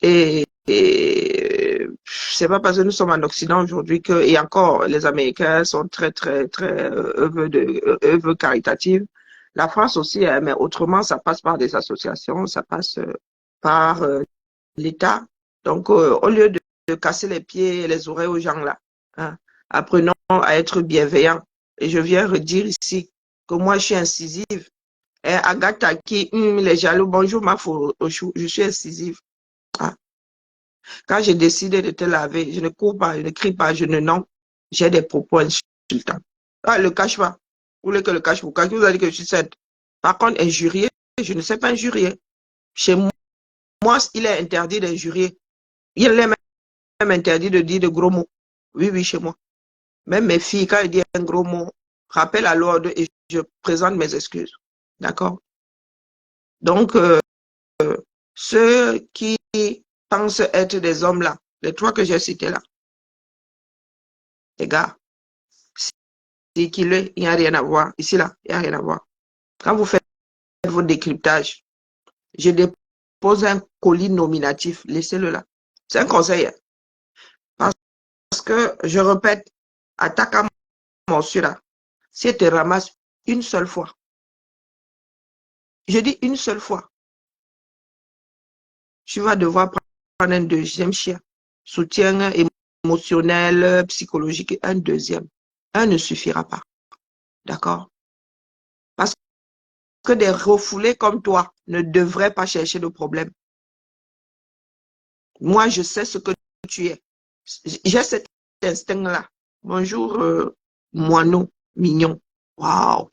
Et c'est pas parce que nous sommes en Occident aujourd'hui que, et encore, les Américains sont très, très, très œuvres caritatives. La France aussi, hein, mais autrement, ça passe par des associations, ça passe par l'État. Donc, au lieu de casser les pieds et les oreilles aux gens là, hein, apprenons à être bienveillants. Et je viens redire ici que moi, je suis incisive. Et Agatha qui, les jaloux, bonjour, ma chou, je suis incisive. Hein. Quand j'ai décidé de te laver, je ne cours pas, je ne crie pas, je ne nomme. J'ai des propos insultants. Ah, le cache pas. Vous voulez que le cache pourquoi? Qui vous a dit que je suis sainte? Par contre, injurier, je ne sais pas injurier. Chez moi, il est interdit d'injurier. Il est même interdit de dire de gros mots. Oui, oui, chez moi. Même mes filles, quand elles disent un gros mot, rappelle à l'ordre et je présente mes excuses. D'accord? Donc, ceux qui pensent être des hommes là, les trois que j'ai cités là, les gars, c'est qu'il il n'y a rien à voir. Ici, là, il n'y a rien à voir. Quand vous faites votre décryptage, je dépose un colis nominatif, laissez-le là. C'est un conseil. Parce que, je répète, attaque à morsure là. Si tu te ramasses une seule fois, je dis une seule fois, tu vas devoir prendre un deuxième chien. Soutien émotionnel, psychologique, un deuxième. Un ne suffira pas. D'accord? Parce que des refoulés comme toi ne devraient pas chercher de problème. Moi, je sais ce que tu es. J'ai cet instinct-là. Bonjour, moineau, mignon. Waouh!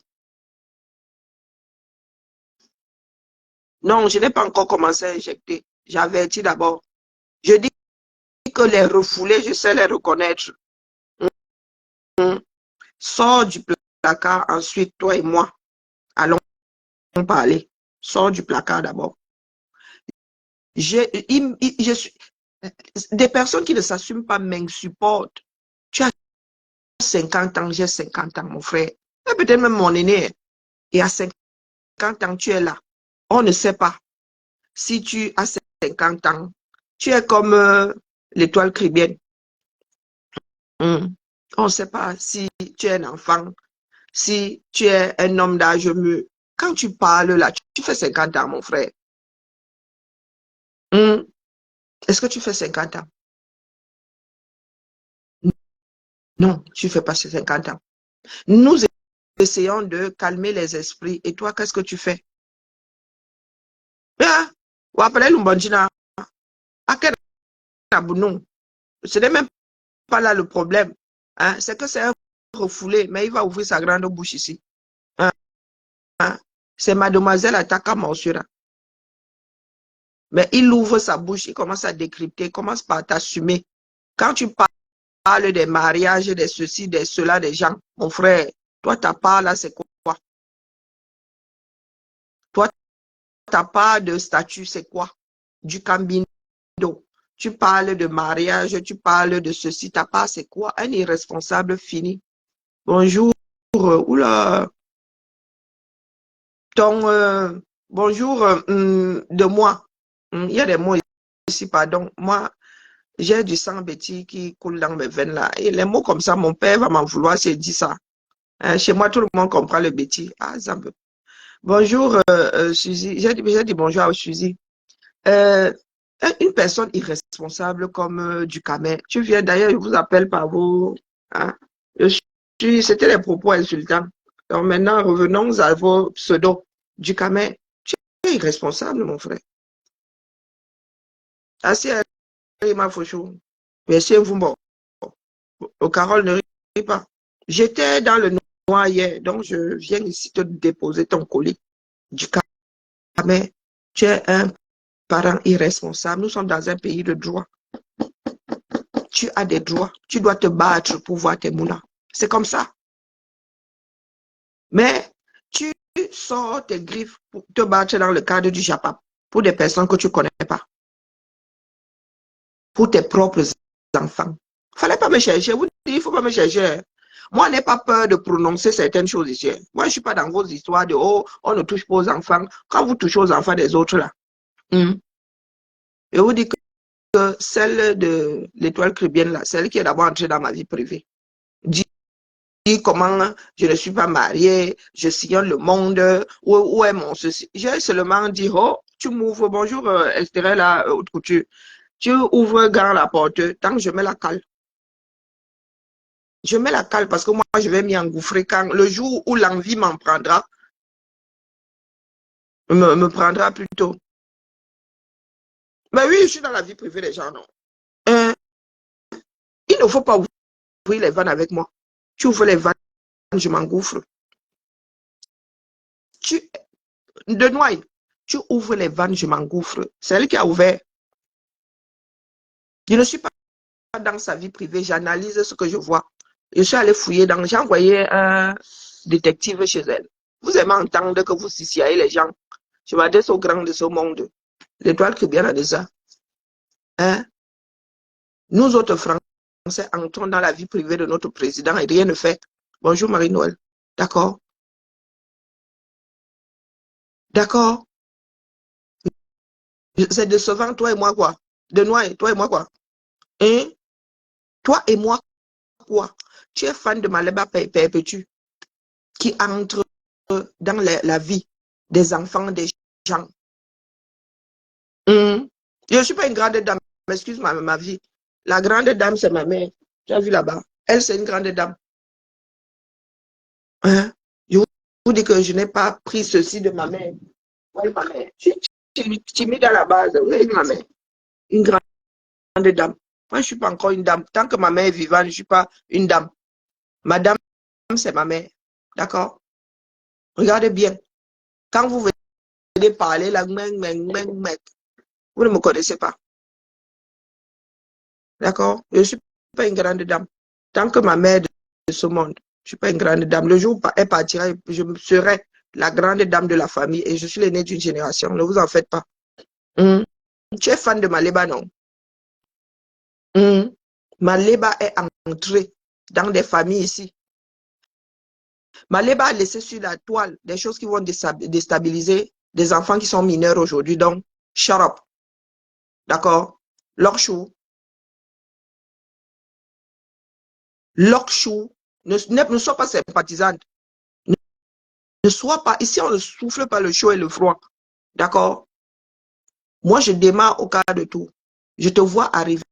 Non, je n'ai pas encore commencé à injecter. J'avertis d'abord. Je dis que les refoulés, je sais les reconnaître. Sors du placard, ensuite, toi et moi, allons parler. Sors du placard d'abord. Je suis, des personnes qui ne s'assument pas m'insupportent. Tu as 50 ans, j'ai 50 ans, mon frère. Et peut-être même mon aîné. Et à 50 ans, tu es là. On ne sait pas si tu as 50 ans. Tu es comme l'étoile caribéenne. On ne sait pas si tu es un enfant, si tu es un homme d'âge mûr. Quand tu parles là, tu fais 50 ans, mon frère. Est-ce que tu fais 50 ans? Non, tu ne fais pas 50 ans. Nous essayons de calmer les esprits. Et toi, qu'est-ce que tu fais? Ah, ou après l'umbandina. Ce n'est même pas là le problème. Hein? C'est que c'est un refoulé, mais il va ouvrir sa grande bouche ici. Hein? Hein? C'est mademoiselle Ataka Morsura. Mais il ouvre sa bouche, il commence à décrypter, il commence par t'assumer. Quand tu parles des mariages, des ceci, des cela, des gens, mon frère, toi, ta part là, c'est quoi? Toi, ta part de statut, c'est quoi? Du cambino. Tu parles de mariage, tu parles de ceci, ta part, c'est quoi? Un irresponsable fini. Bonjour. Oula. Bonjour de moi. Il y a des mots ici, pardon. Moi, j'ai du sang Betty qui coule dans mes veines là. Et les mots comme ça, mon père va m'en vouloir s'il dit ça. Chez moi, tout le monde comprend le Betty. Ah, Zambe. Bonjour, Suzy. J'ai dit bonjour à Suzy. Une personne irresponsable comme du Camet. Tu viens d'ailleurs, je vous appelle par vos. Hein, c'était les propos insultants. Donc maintenant, revenons à vos pseudos. Du Camet. Tu es irresponsable, mon frère. Assez ma fauchou. Merci, vous, bon. Carole ne rit pas. J'étais dans le noir hier, donc je viens ici te déposer ton colis. Du Camet. Tu es un parent irresponsable. Nous sommes dans un pays de droit. Tu as des droits. Tu dois te battre pour voir tes mounas. C'est comme ça. Mais tu sors tes griffes pour te battre dans le cadre du Japap pour des personnes que tu ne connais pas. Pour tes propres enfants. Il ne fallait pas me chercher. Vous dites, il ne faut pas me chercher. Moi, je n'ai pas peur de prononcer certaines choses ici. Moi, je ne suis pas dans vos histoires de « Oh, on ne touche pas aux enfants ». Quand vous touchez aux enfants des autres, là, je vous dis que celle de l'étoile chrétienne, là, celle qui est d'abord entrée dans ma vie privée, dit comment je ne suis pas mariée, je sillonne le monde, où est mon ceci. J'ai seulement dit, oh, tu m'ouvres, bonjour Esther, là, haute couture. Tu ouvres grand la porte, tant que je mets la cale. Je mets la cale parce que moi, je vais m'y engouffrer quand le jour où l'envie m'en prendra, me prendra plutôt. Mais oui, je suis dans la vie privée des gens, non. Il ne faut pas ouvrir les vannes avec moi. Tu ouvres les vannes, je m'engouffre. De Noailles, tu ouvres les vannes, je m'engouffre. C'est elle qui a ouvert. Je ne suis pas dans sa vie privée, j'analyse ce que je vois. Je suis allé fouiller dans, j'ai envoyé un détective chez elle. Vous aimez entendre que vous sissiez les gens. Je m'adresse aux grands de ce monde. L'étoile qui bien a ça. Hein? Nous autres Français entrons dans la vie privée de notre président et rien ne fait. Bonjour Marie-Noël. D'accord? D'accord? C'est décevant, toi et moi quoi? De Noailles, toi et moi quoi? Hein? Toi et moi quoi? Tu es fan de Maleba Perpétue qui entre dans la vie des enfants des gens. Je ne suis pas une grande dame, excuse ma vie. La grande dame, c'est ma mère. Tu as vu là-bas? Elle, c'est une grande dame. Hein? Je vous dis que je n'ai pas pris ceci de ma mère. Oui, ma mère. Je suis timide à la base. Oui, ma mère. Une grande dame. Moi, je ne suis pas encore une dame. Tant que ma mère est vivante, je ne suis pas une dame. Madame, c'est ma mère. D'accord? Regardez bien. Quand vous venez parler, là, vous ne me connaissez pas. D'accord? Je ne suis pas une grande dame. Tant que ma mère de ce monde, je ne suis pas une grande dame. Le jour où elle partira, je serai la grande dame de la famille et je suis l'aînée d'une génération. Ne vous en faites pas. Tu es fan de Maleba, non? Maleba est entrée dans des familles ici. Maleba a laissé sur la toile des choses qui vont déstabiliser des enfants qui sont mineurs aujourd'hui. Donc, shut up. D'accord? Lokshu. Lokshu. Ne sois pas sympathisante. Ne sois pas. Ici, on ne souffle pas le chaud et le froid. D'accord? Moi, je démarre au cas de tout. Je te vois arriver.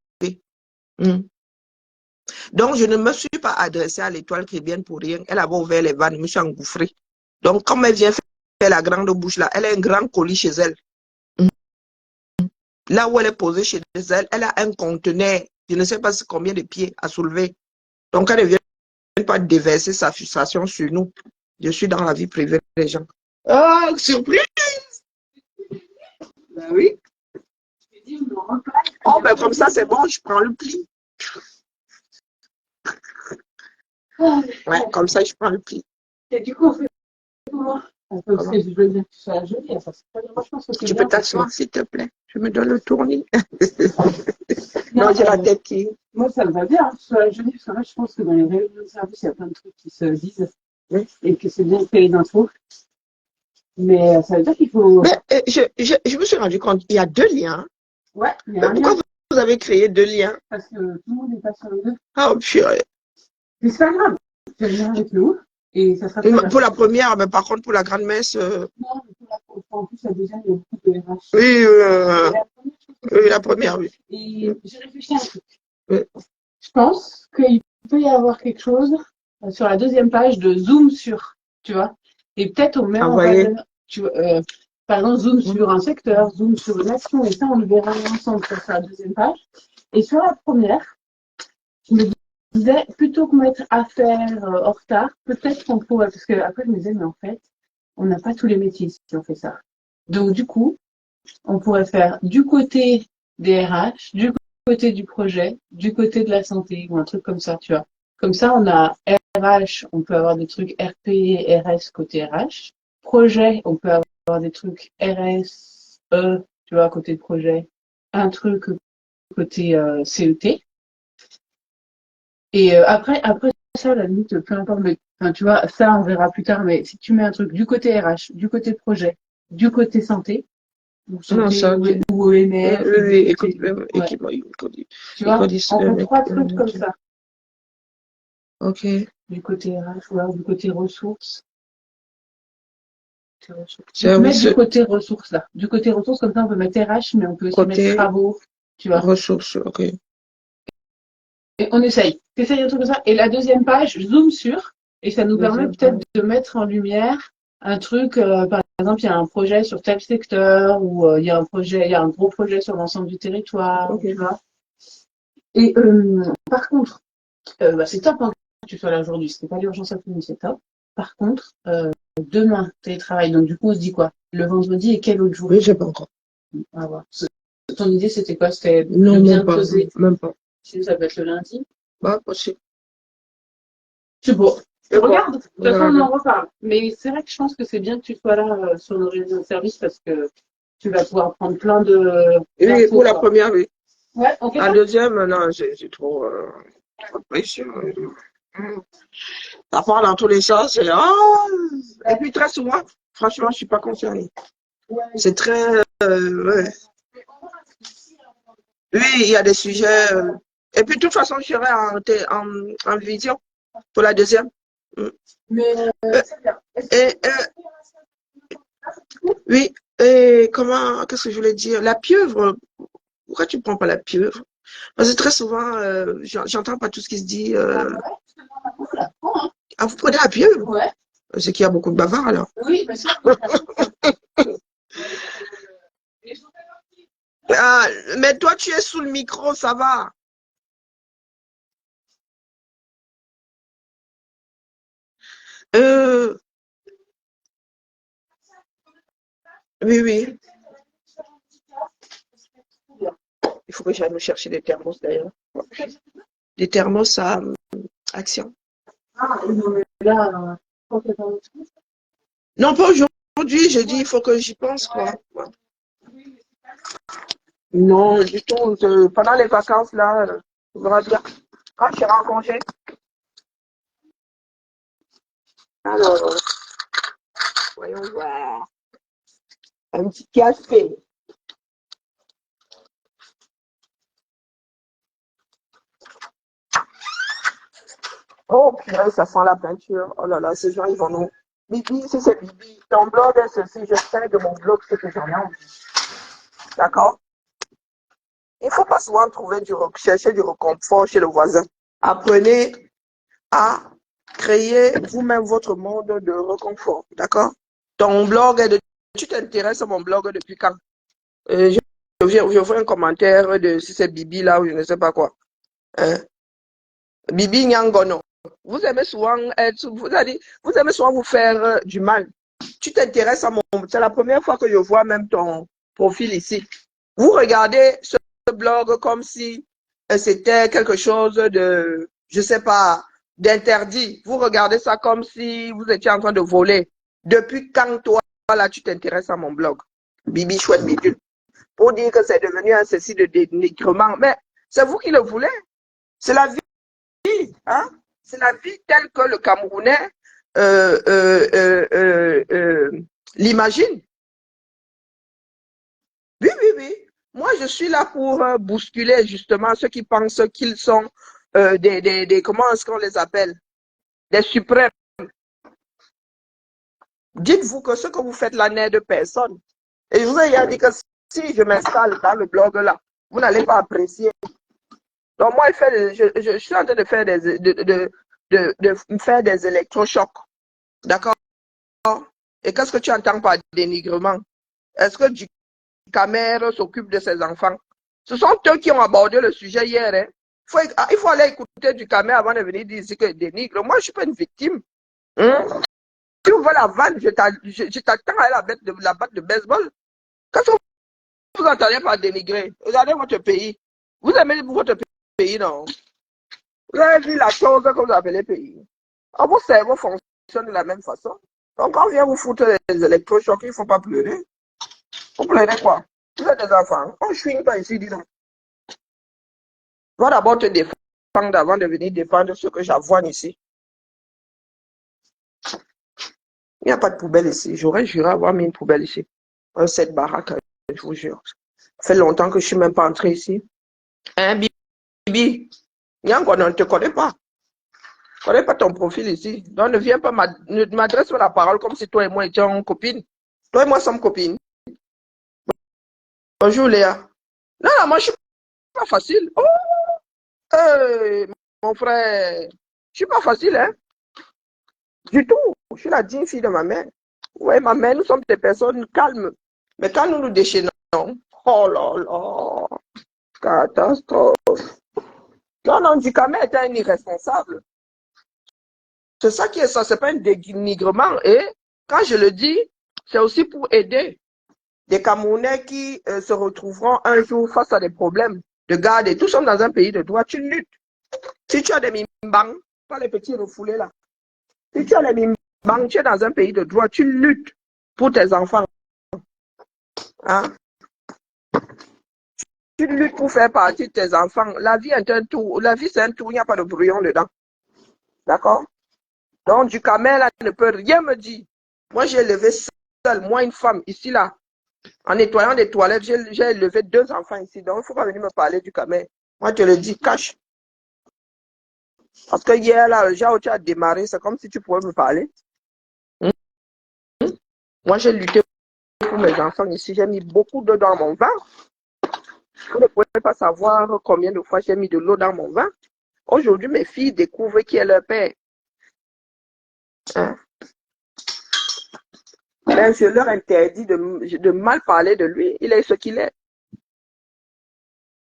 Donc, je ne me suis pas adressée à l'étoile chrétienne pour rien. Elle avait ouvert les vannes, je me suis engouffrée. Donc, comme elle vient faire la grande bouche là, elle a un grand colis chez elle. Là où elle est posée chez elle, elle a un conteneur. Je ne sais pas combien de pieds à soulever. Donc, quand elle vient pas déverser sa frustration sur nous. Je suis dans la vie privée des gens. Oh, surprise! Ben oui. Oh, ben comme ça, c'est bon, je prends le pli. Ouais, comme ça, je prends le pli.
Et du coup, on fait comment? Parce que je veux dire que ça a joli, ça c'est pas moi je pense que c'est
Tu
bien
peux
pour
t'asseoir,
toi.
s'il te plaît. Je me donne le tournis. Non, j'ai la tête qui...
Moi, ça me va bien, hein, que ce soit joli, parce que là, je pense que dans les réunions de service, il y a plein de trucs qui se disent
Oui.
et que c'est bien de créer d'infos. Mais ça veut dire qu'il faut.
Mais je me suis rendu compte, il y a 2 liens.
Ouais, il y a
Mais
un
pourquoi
lien,
vous avez créé 2 liens?
parce que tout le monde n'est pas sur les deux.
Oh, purée.
Mais c'est pas grave, tu vas venir avec nous et ça sera très bien.
Pour la première, mais par contre, pour la grande messe,
Non, mais en plus, il y a déjà il y a beaucoup de RH.
oui,
Et la première, je pense que
oui,
c'est
la
bien.
première, oui.
Et j'ai réfléchi à un truc.
Oui.
Je pense qu'il peut y avoir quelque chose sur la deuxième page de zoom sur, tu vois. Et peut-être on met en
Envoyé.
valeur, tu vois, par exemple, zoom sur un secteur, zoom sur une action, et ça, on le verra ensemble sur la deuxième page. Et sur la première, je me disais, plutôt que mettre affaires en retard, peut-être qu'on pourrait, parce que après, je me disais, mais en fait, on n'a pas tous les métiers si on fait ça. Donc, du coup, on pourrait faire du côté des RH, du côté du projet, du côté de la santé, ou un truc comme ça, tu vois. Comme ça, on a RH, on peut avoir des trucs RP, RS côté RH. Projet, on peut avoir des trucs RS, tu vois, côté projet. Un truc côté CET. Et après ça, à la limite, peu importe, mais, enfin, tu vois, ça, on verra plus tard, mais si tu mets un truc du côté RH, du côté projet, du côté santé, ou
Non,
santé
ça,
ou,
ok.
ou OMF,
Oui, oui,
du
écoute,
côté, ouais.
équipement,
Tu vois, on fait
mec,
3 trucs comme ça.
ok.
Du côté RH ou alors du côté ressources.
Service,
Mettre du côté ressources là. Du côté ressources, comme ça on peut mettre RH, mais on peut aussi mettre
côté
travaux, tu vois.
ressources, ok.
Et on essaye. T'essayes un truc comme ça. Et la deuxième page, je zoome sur, et ça nous permet
Deuxième
peut-être
page.
de mettre en lumière un truc, par exemple, il y a un projet sur tel secteur, ou il y a un gros projet sur l'ensemble du territoire,
Ok.
tu vois. Et par contre, c'est top hein, que tu sois là aujourd'hui, c'était pas l'urgence absolue, c'est top. Par contre, demain, télétravail, donc du coup on se dit quoi? Le vendredi et quel autre jour?
Oui, j'ai pas encore.
À voir. Ton idée c'était quoi? C'était
Non,
de bien
même pas.
peser.
Même pas.
Sinon ça peut être le lundi.
Bah, possible.
C'est beau.
Et quoi?
Regarde, de toute façon on
Regarde.
en reparle. Mais c'est vrai que je pense que c'est bien que tu sois là sur nos réseaux de service parce que tu vas pouvoir prendre plein de
Oui,
d'infos,
pour la
quoi.
première, oui.
Ouais, on fait
La
ça?
deuxième, non, j'ai trop de pression. Ça part dans tous les sens. Et puis très souvent, franchement, je suis pas concernée.
Ouais.
C'est très... ouais. Oui, il y a des sujets. Et puis, de toute façon, je serai en vision pour la deuxième.
Mais c'est bien.
Et, oui, et comment, qu'est-ce que je voulais dire? La pieuvre, pourquoi tu ne prends pas la pieuvre? Parce que très souvent, j'entends pas tout ce qui se dit. Ah, vous prenez la pieuvre?
Ouais.
C'est qu'il y a beaucoup de bavards alors.
Oui, mais ça,
Ah, mais toi, tu es sous le micro, ça va. Euh, oui, oui. Il faut que j'aille me chercher des thermos d'ailleurs. Des thermos à action.
ah, non, mais là, complètement.
Non, pas aujourd'hui, j'ai dit, il faut que j'y pense, quoi. Non, du tout. Pendant les vacances, là, on verra bien. Quand je serai en congé. Alors, voyons voir. Un petit café. Oh, purée, ça sent la peinture. Oh là là, ces gens, ils vont nous... Bibi, si c'est Bibi, ton blog est ceci, je sais de mon blog ce que j'en ai envie. D'accord? Il ne faut pas souvent chercher du réconfort chez le voisin. Apprenez à créer vous-même votre monde de réconfort. D'accord? Ton blog est de... Tu t'intéresses à mon blog depuis quand? Je vois un commentaire de si c'est Bibi là ou je ne sais pas quoi. Hein? Bibi Nyangono. Vous aimez souvent vous aimez souvent vous faire du mal. Tu t'intéresses à c'est la première fois que je vois même ton profil ici. Vous regardez ce blog comme si c'était quelque chose de, je sais pas, d'interdit. Vous regardez ça comme si vous étiez en train de voler. Depuis quand toi, là, tu t'intéresses à mon blog? Bibi chouette bidule. Pour dire que c'est devenu un ceci de dénigrement. Mais c'est vous qui le voulez. C'est la vie, hein? C'est la vie telle que le Camerounais euh, euh, euh, euh, euh, l'imagine. Oui, oui, oui. Moi, je suis là pour bousculer justement ceux qui pensent qu'ils sont comment est-ce qu'on les appelle? Des suprêmes. Dites-vous que ce que vous faites là n'aide personne. Et je vous ai dit que si je m'installe dans le blog là, vous n'allez pas apprécier. Donc moi, je suis en train de faire de faire des électrochocs. D'accord? Et qu'est-ce que tu entends par dénigrement? Est-ce que Ducamer s'occupe de ses enfants? Ce sont eux qui ont abordé le sujet hier. Hein. Il faut aller écouter Ducamer avant de venir dire que je dénigre. Moi, je ne suis pas une victime. Hein? Si vous voulez la vanne, je t'attends à la batte de baseball. Qu'est-ce que vous entendez par dénigrer? Regardez votre pays. Vous aimez votre pays, non? Vous avez vu la chose que vous appelez pays. Vos cerveaux fonctionnent de la même façon. Donc, quand on vient vous foutre les électrochocs, il ne faut pas pleurer. Vous pleurez quoi? Vous êtes des enfants. On ne chouine pas ici, dis donc. Va d'abord te défendre avant de venir défendre ce que j'avoine ici. Il n'y a pas de poubelle ici. J'aurais juré avoir mis une poubelle ici. Un set baraque, je vous jure. Ça fait longtemps que je ne suis même pas entré ici. Hein, Bibi? Nyango, on ne te connaît pas. Je ne connais pas ton profil ici. Donc, ne m'adresse pas la parole comme si toi et moi étions copines. Toi et moi sommes copines. Bonjour Léa. Non, non, moi je suis pas facile. Oh, hey, mon frère. Je suis pas facile, hein. Du tout. Je suis la digne fille de ma mère. Oui, ma mère, nous sommes des personnes calmes. Mais quand nous nous déchaînons, oh là là, catastrophe. Non, non, Ducamer est un irresponsable. C'est ça qui est ça, c'est pas un dénigrement. Et quand je le dis, c'est aussi pour aider des Camerounais qui se retrouveront un jour face à des problèmes de garde. Et tous sommes dans un pays de droit, tu luttes. Si tu as des mimbangs, pas les petits refoulés là. Si tu as les mimbangs, tu es dans un pays de droit, tu luttes pour tes enfants. Hein? Tu luttes pour faire partie de tes enfants. La vie est un tour. La vie, c'est un tour, il n'y a pas de brouillon dedans. D'accord? Donc, Ducamer, là, ne peut rien me dire. Moi, j'ai élevé seule, moi, une femme, ici, là. En nettoyant des toilettes, j'ai élevé 2 enfants ici. Donc, il ne faut pas venir me parler du Camer. Moi, je le dis, cache. Parce que hier, là, le jour où tu as démarré, c'est comme si tu pouvais me parler. Moi, j'ai lutté pour mes enfants ici. J'ai mis beaucoup d'eau dans mon vin. Vous ne pouvez pas savoir combien de fois j'ai mis de l'eau dans mon vin. Aujourd'hui, mes filles découvrent qui est leur père. Hein? Mais je leur interdis de mal parler de lui. Il est ce qu'il est.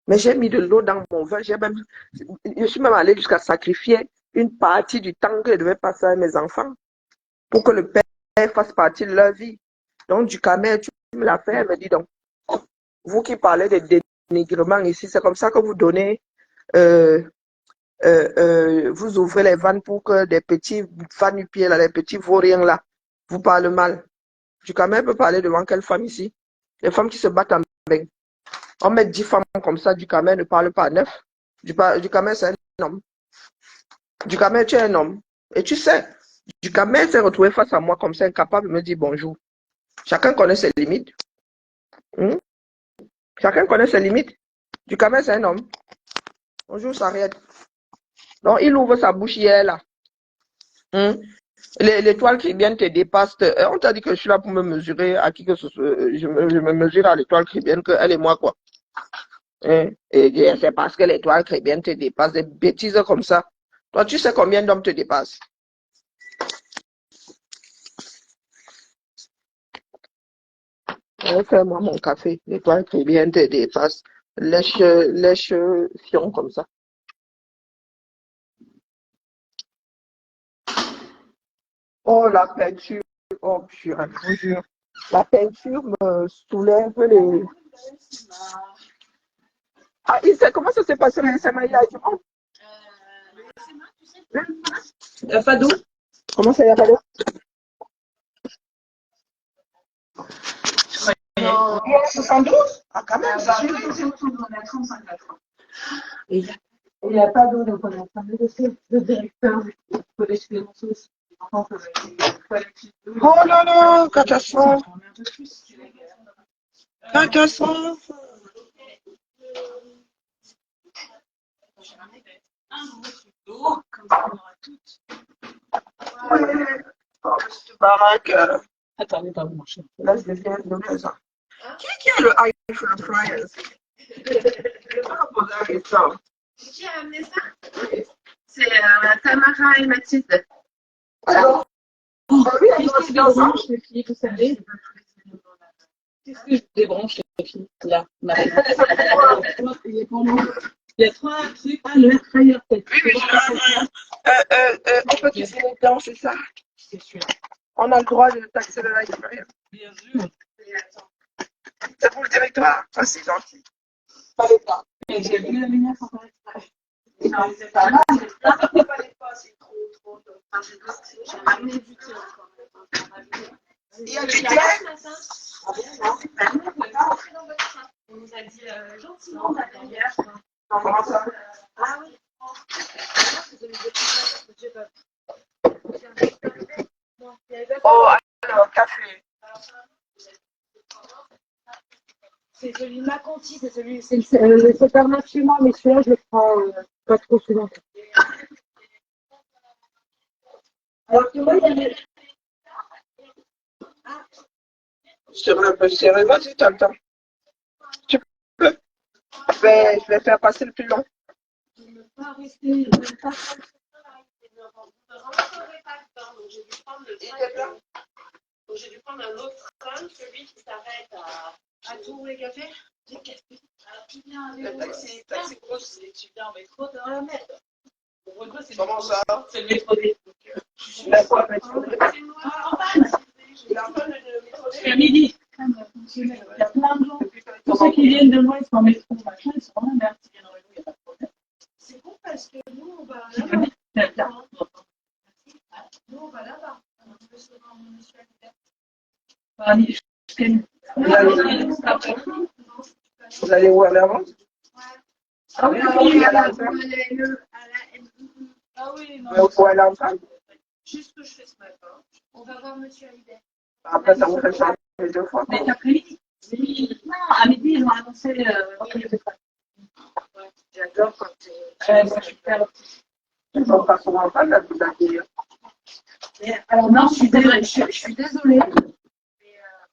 Mais j'ai mis de l'eau dans mon vin. Je suis même allée jusqu'à sacrifier une partie du temps que je devais passer avec mes enfants pour que le père fasse partie de leur vie. Donc, Ducamer, tu me l'as fait, me dis donc. Vous qui parlez de dénigrement ici, c'est comme ça que vous donnez, vous ouvrez les vannes pour que des petits fanupiers, là, les petits vauriens là, vous parlent mal. Ducamer peut parler devant quelle femme ici? Les femmes qui se battent en bain. On met 10 femmes comme ça, Ducamer ne parle pas à 9. Ducamer, c'est un homme. Ducamer, tu es un homme. Et tu sais, Ducamer s'est retrouvé face à moi comme ça, incapable de me dire bonjour. Chacun connaît ses limites. Chacun connaît ses limites. Ducamer, c'est un homme. Bonjour, Sariette. Donc, il ouvre sa bouche hier, là. L'étoile caribéenne te dépasse. On t'a dit que je suis là pour me mesurer à qui que ce soit. Je me mesure à l'étoile caribéenne, qu'elle et moi, quoi. Et c'est parce que l'étoile caribéenne te dépasse. Des bêtises comme ça. Toi, tu sais combien d'hommes te dépassent? Fais-moi mon café. L'étoile caribéenne te dépasse. Lèche fion comme ça. Oh, la peinture. Oh, purée, je vous jure. La peinture me saoulait un peu les. Ah, comment ça s'est passé le SMA il y a du monde? Fado? Comment ça y a Fado? Non. 72? Ah, quand même, ça.
Il n'y a pas d'eau, donc on est en train de négocier le directeur du collège Clémenceau aussi.
Oh non, non, catastrophe. Catastrophe.
Comme ça, on aura toutes.
Oh, cette baraque.
Attendez, pas mon chat.
Là, je deviens de ça. Qui a le iPhone Flyers?
Qui a amené ça? C'est Tamara et Mathilde.
Alors,
Qu'est-ce que je débranche, les filles, vous savez? Qu'est-ce que je débranche, les filles? Là, Marie. Il y a trois trucs. Ah, le air fryer, peut-être.
oui, mais on peut utiliser les dents, c'est ça?
C'est sûr.
On a le droit de taxer le air fryer.
Bien sûr.
C'est pour le territoire. Ah, c'est gentil. Fallait pas.
Et j'ai vu la lumière sans faire exprès.
Non, c'est pas mal.
Non, fallait pas, c'est trop. Enfin, j'ai ramené du thé encore.
Il y a du thé?
On nous a dit gentiment d'ailleurs.
Comment ça?
Ah oui.
Oh, alors, café.
C'est celui de ma Conti, c'est celui. C'est pas mal chez moi, mais celui-là, je le prends pas trop souvent. Alors que moi, il y a
C'est un peu serré. Vas-y, t'as le temps. Tu peux? Je vais faire passer le plus long.
Je ne veux pas rester. Je ne veux pas rentrer pas dedans, donc j'ai dû prendre le train. Donc j'ai dû prendre un autre train, celui qui s'arrête à tous les cafés. Les cafés. Alors tu viens avec
Le taxi grosse.
tu viens en métro dans la merde.
Comment ça?
C'est le métro D.
Il a quoi, métro?
En panne.
Il a pas le métro.
C'est à midi. Il y a plein de gens. Tous ceux qui viennent de loin, ils sont en métro, machin, ils sont en merde. Ils viennent en vélo, il n'y a pas de problème. C'est bon parce que nous, on va là-bas. Nous, on va là-bas. On peut se voir en mutualité.
Vous allez où à l'avance?
Ah oui,
à la fin.
Ah oui, non.
Mais vous pouvez aller ensemble?
Juste ce que je fais ce matin. On va voir Monsieur Hallyday.
Après, ça vous fait changer deux fois.
Mais après-midi? Non, à midi, ils ont annoncé j'adore quand c'est super.
Ils sont pas souvent pas là, vous accueillir.
Alors non, je suis désolée. Mais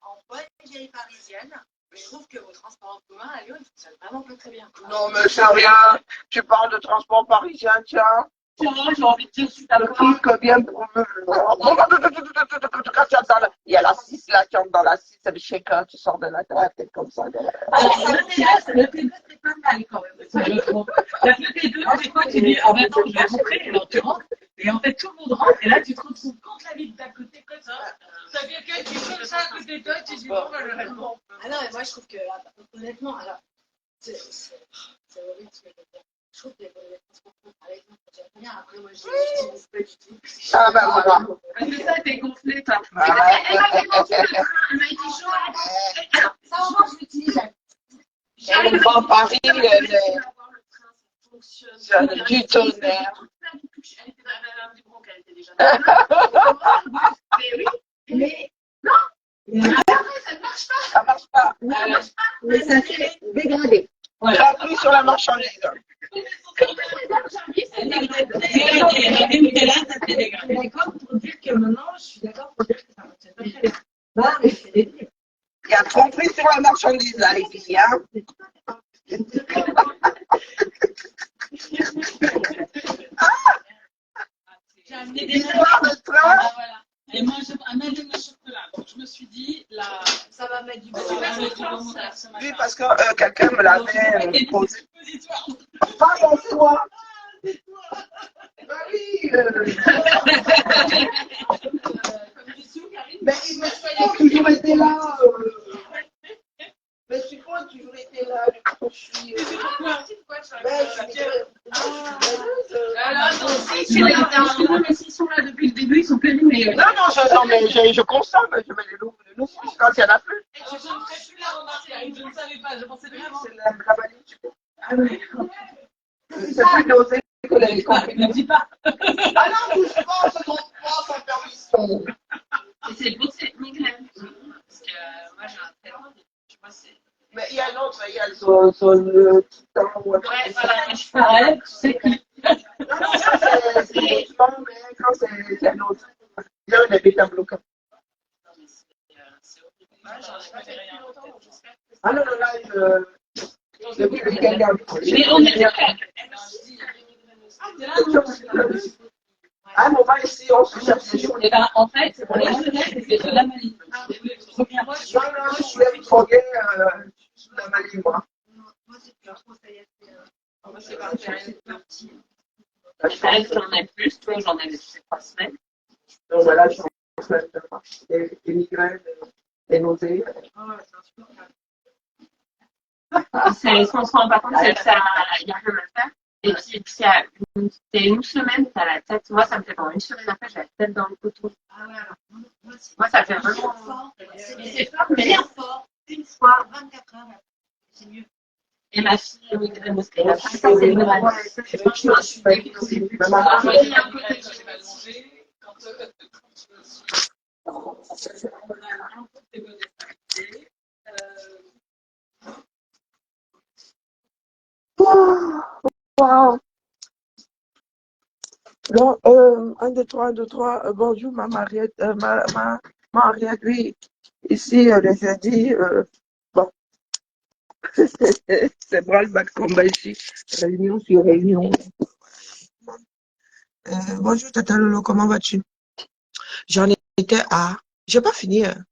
en bonne vieille parisienne, je trouve que vos transports en commun à Lyon, ils fonctionnent vraiment pas très bien.
Non, mais c'est rien. Tu parles de transport parisien, tiens.
Tiens, j'ai envie de dire, je suis
Le
d'accord.
truc que vient de... Il y a la 6 là, qui entre dans la 6, c'est le shaker, tu sors de la tête comme ça.
Alors, le T2, c'est pas mal quand même. Ça, je trouve. Le T2, c'est quoi? Tu dis, ah ben non, je vais rentrer, et alors tu rentres, et en fait tout le monde rentre, et là tu te retrouves contre la ville d'à côté comme ça. T'as quelqu'un qui est comme ça à côté de toi, tu dis, bon, ben, je reste bon. Ah non, mais moi je trouve que, honnêtement, alors, c'est horrible ce que je veux dire. Je trouve que les transports, par exemple, j'aime bien, après moi je n'utilise pas du tout.
Ah ben voilà.
Parce que ça, t'es gonflé, toi.
Ah,
Elle m'a fait gonfler le train, elle m'a dit chaud. Alors, ça au moins, je l'utilise.
Le Grand Paris, c'est du tonnerre.
Elle était dans la du Bronx, elle était déjà là. Mais oui, mais non. Mais après, ça ne marche pas.
Ça marche pas.
Mais ça s'est dégradé.
Tu as pris sur la marchandise.
D'accord pour dire que maintenant, je suis d'accord pour dire que ça ne pas très bien. Bah, mais c'est des...
Il y a trop pris sur la marchandise, là, les filles. Hein.
J'ai amené des
L'histoire de train.
voilà. Et moi, j'ai amené mes chocolats. Donc, je me suis dit, là, ça va mettre du bon. Ça va mettre du bon.
Oui, parce que quelqu'un me l'avait posé. Pas en soi. oui. Mais il m'a toujours été là. Mais Chiffon a toujours été là. Du coup, je suis.
Mais s'ils sont là depuis le début, ils sont périmés.
Non, mais je consomme. Je mets les loups quand il y en a plus.
Je ne ferai plus la remarque, je ne savais pas, je pensais vraiment.
C'est la vanille, tu peux. Ah oui. C'est plus dosé que les comprimés.
Ne dis pas.
Ah non, touche pas, ça compte pas sans permission.
Et c'est pour ces migraines. Parce que moi, j'ai un traitement. Je vois, c'est.
Mais il y a un autre, il y a son titan ou un truc.
Ouais, voilà, je parlais, tu sais que.
Non, ça c'est doucement, mais quand c'est un autre. Il y a un bêta-bloquant.
C'est horrible. J'en ai pas fait rien longtemps, j'espère.
Ah non, là, depuis le week-end dernier.
Mais on est
À un moment ici, on se cherche des choses.
Et ben, en fait, pour les fenêtres, c'est de la maladie.
Non, je voulais me foguer sous la maladie, moi.
Moi, c'est plus trop, ça y est. Moi, c'est parti.
J'en ai plus, toi, j'en ai depuis 3 semaines.
Donc voilà, je suis en train de faire des migraines, des nausées.
Ce qu'on se rend pas compte, c'est que ça, il n'y a rien à faire. Et puis, c'est une semaine, tu as la tête. Moi, ça me fait pendant une semaine après, j'ai la tête dans le couteau.
Ah ouais, alors,
Moi, ça fait vraiment
fort.
C'est fort, mais
fort. Une fois, 24 heures, c'est mieux.
Et ma fille, migraine, parce qu'elle a pas ça, c'est malade. Franchement, je suis dégoûtée.
Il y a un côté que j'ai mal mangé. Quand tu un peu tes bonnes activités.
Wow. Donc, 1, 2, 3, 1, 2, 3. Bonjour, ma Mariette. Ma Mariette, oui. Ici, le jeudi, bon, c'est bras-le-bas combat ici. Réunion sur réunion. Bonjour, Tata Lolo, comment vas-tu? J'en étais à. J'ai pas fini. Hein.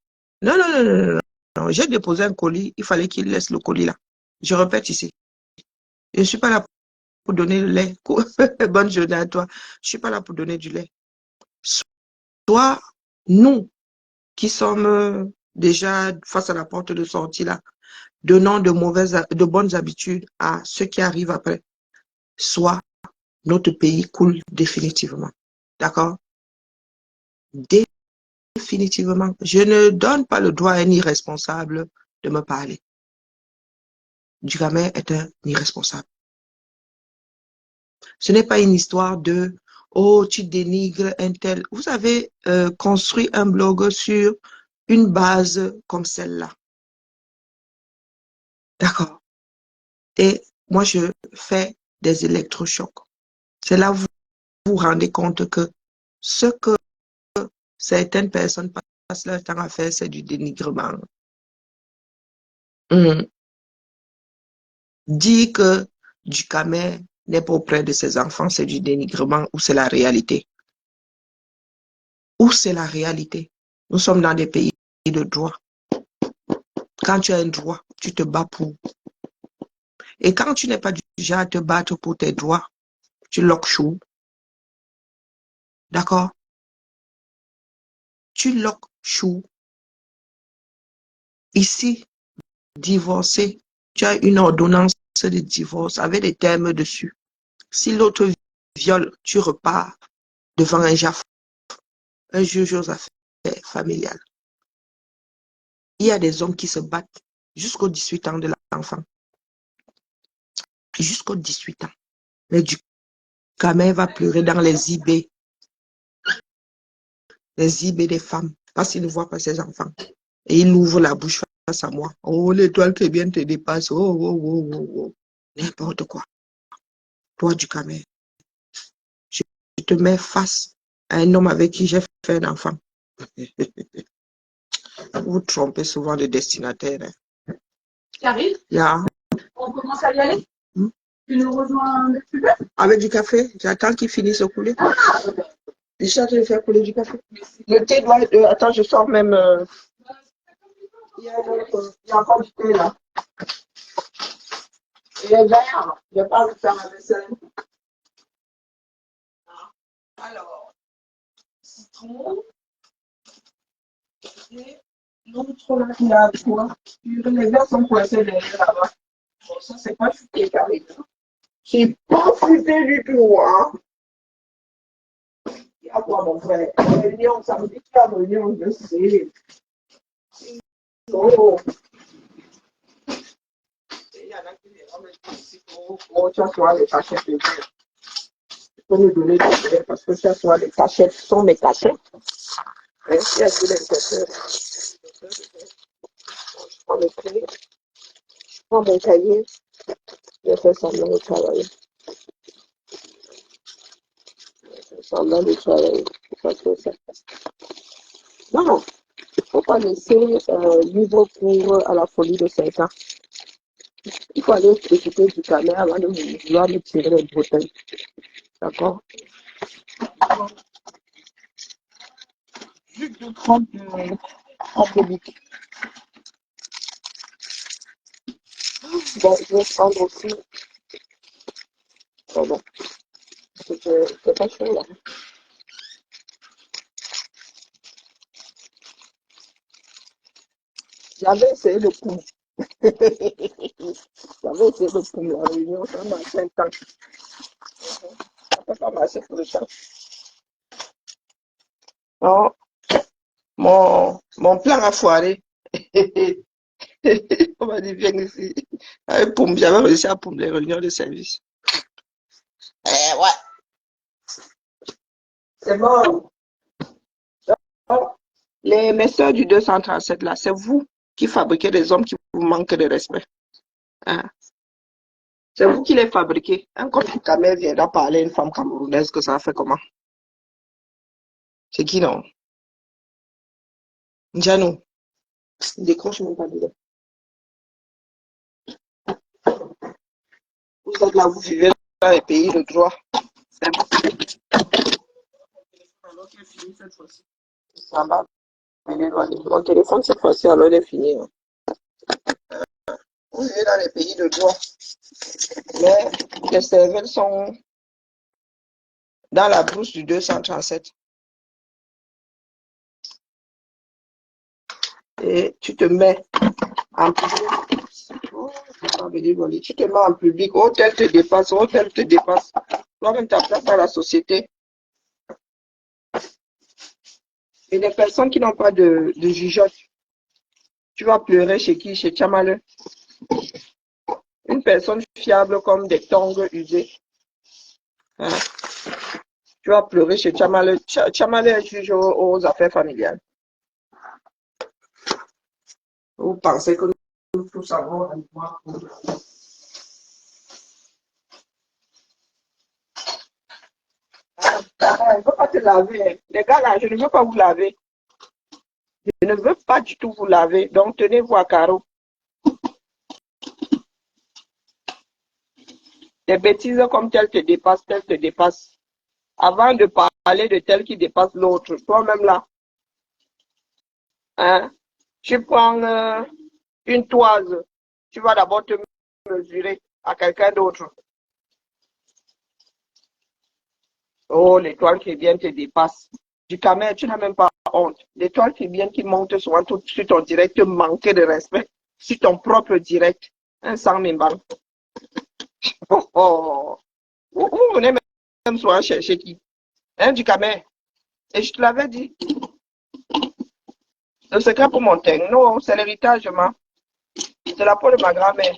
Non, non, non, non, non, non. J'ai déposé un colis. Il fallait qu'il laisse le colis là. Je répète ici. Je ne suis pas là pour donner le lait. Bonne journée à toi. Je ne suis pas là pour donner du lait. Soit nous qui sommes déjà face à la porte de sortie là, donnant de bonnes habitudes à ceux qui arrivent après, soit notre pays coule définitivement. D'accord? Définitivement. Je ne donne pas le droit à un irresponsable de me parler. Dugamay est un irresponsable. Ce n'est pas une histoire de « Oh, tu dénigres un tel ». Vous avez construit un blog sur une base comme celle-là. D'accord. Et moi, je fais des électrochocs. C'est là où vous vous rendez compte que ce que certaines personnes passent leur temps à faire, c'est du dénigrement. Dire que Dugamay n'est pas auprès de ses enfants, c'est du dénigrement ou c'est la réalité. Ou c'est la réalité. Nous sommes dans des pays de droit. Quand tu as un droit, tu te bats pour. Et quand tu n'es pas du genre à te battre pour tes droits, tu loques chou. D'accord? Tu loques chou. Ici, divorcer, tu as une ordonnance de divorce avec des termes dessus. Si l'autre viole, tu repars devant un JAF, un juge aux affaires familiales. Il y a des hommes qui se battent jusqu'aux 18 ans de l'enfant. Jusqu'aux 18 ans. Mais Dugamay va pleurer dans les IB. Les IB des femmes. Parce qu'il ne voit pas ses enfants. Et il ouvre la bouche face à moi. Oh, l'étoile qui vient te dépasse. Oh, oh, oh, oh, oh. N'importe quoi. Toi, Dugamay. Je te mets face à un homme avec qui j'ai fait un enfant. Vous trompez souvent de destinataire. Hein.
Tu arrives?
Yeah.
On commence à y aller? Tu nous rejoins
avec du café. J'attends qu'il finisse de couler. Je suis en train de faire couler du café. Le thé doit... attends, je sors même... il y a encore du thé là. Et le verre, je n'ai pas envie de faire la vaisselle.
citron. Et l'autre là, il y a quoi? Les verres sont coincés derrière là-bas. Bon, ça, c'est pas futé carrément. C'est pas futé du tout, hein. Il y a quoi, mon frère? Réunion, ça me dit qu'il y a réunion, je sais. Oh. Il y en a qui les ramènent ici pour que ça soit les cachettes de verre. Je peux nous donner des verres parce que ça soit les cachettes, ce sont mes cachettes. Et si elle dit l'épaisseur, je prends mes clés, je prends mon cahier, je fais semblant de travailler. Je fais semblant de travailler. Parce que ça. Non, il ne faut pas laisser vivre pour à la folie de 5 ans. Il faut aller s'occuper du caméra avant de vouloir me tirer les bretelles. D'accord? Jus de 30 en public. Bon, je vais prendre aussi. Pardon. C'est pas chaud là. J'avais essayé de poum. J'avais essayé de poum la réunion, ça m'a fait un temps. Ça peut pas marcher pour le temps. Non, mon plan a foiré. On m'a dit, viens ici. Avec poum, j'avais réussi à poum les réunions de service. Ouais. C'est bon. Donc, mes soeurs du 237 là, c'est vous qui fabriquez des hommes qui vous manquent de respect. Hein? C'est vous qui les fabriquez. Un comme Kamel viendra parler à une femme camerounaise que ça fait comment? C'est qui non? Njano. Décroche même pas dedans. Vous êtes là, vous vivez dans les pays de droit. C'est bon. Alors qu'il est fini cette fois-ci. Ça va. Mon téléphone cette fois-ci, alors il est fini. Hein. Vous vivez dans les pays de droit. Mais les cervelles sont dans la brousse du 237. Et tu te mets en public. Oh, tu te mets en public. Oh, tel te dépasse. Oh, tel te dépasse. Toi-même, tu as place dans la société. Et les personnes qui n'ont pas de jugeote, tu vas pleurer chez qui? Chez Tchamale. Une personne fiable comme des tongs usés. Hein? Tu vas pleurer chez Tchamale. Tchamale est juge aux affaires familiales. Vous pensez que nous tous avons un droit pour... Je ne veux pas te laver. Les gars là, je ne veux pas vous laver. Je ne veux pas du tout vous laver. Donc, tenez-vous à carreau. Des bêtises comme tel te dépasse, tel te dépasse. Avant de parler de tel qui dépasse l'autre, toi-même là, hein, tu prends une toise, tu vas d'abord te mesurer à quelqu'un d'autre. Oh, l'étoile qui vient te dépasse. Du camel, tu n'as même pas honte. L'étoile qui vient, qui monte souvent tout sur ton direct, te manquer de respect. Sur ton propre direct. Un sang m'emballe. Oh, oh. Vous venez même souvent chercher qui? Hein, du camel. Et je te l'avais dit. Le secret pour mon teint. Non, c'est l'héritage, ma. C'est la peau de ma grand-mère.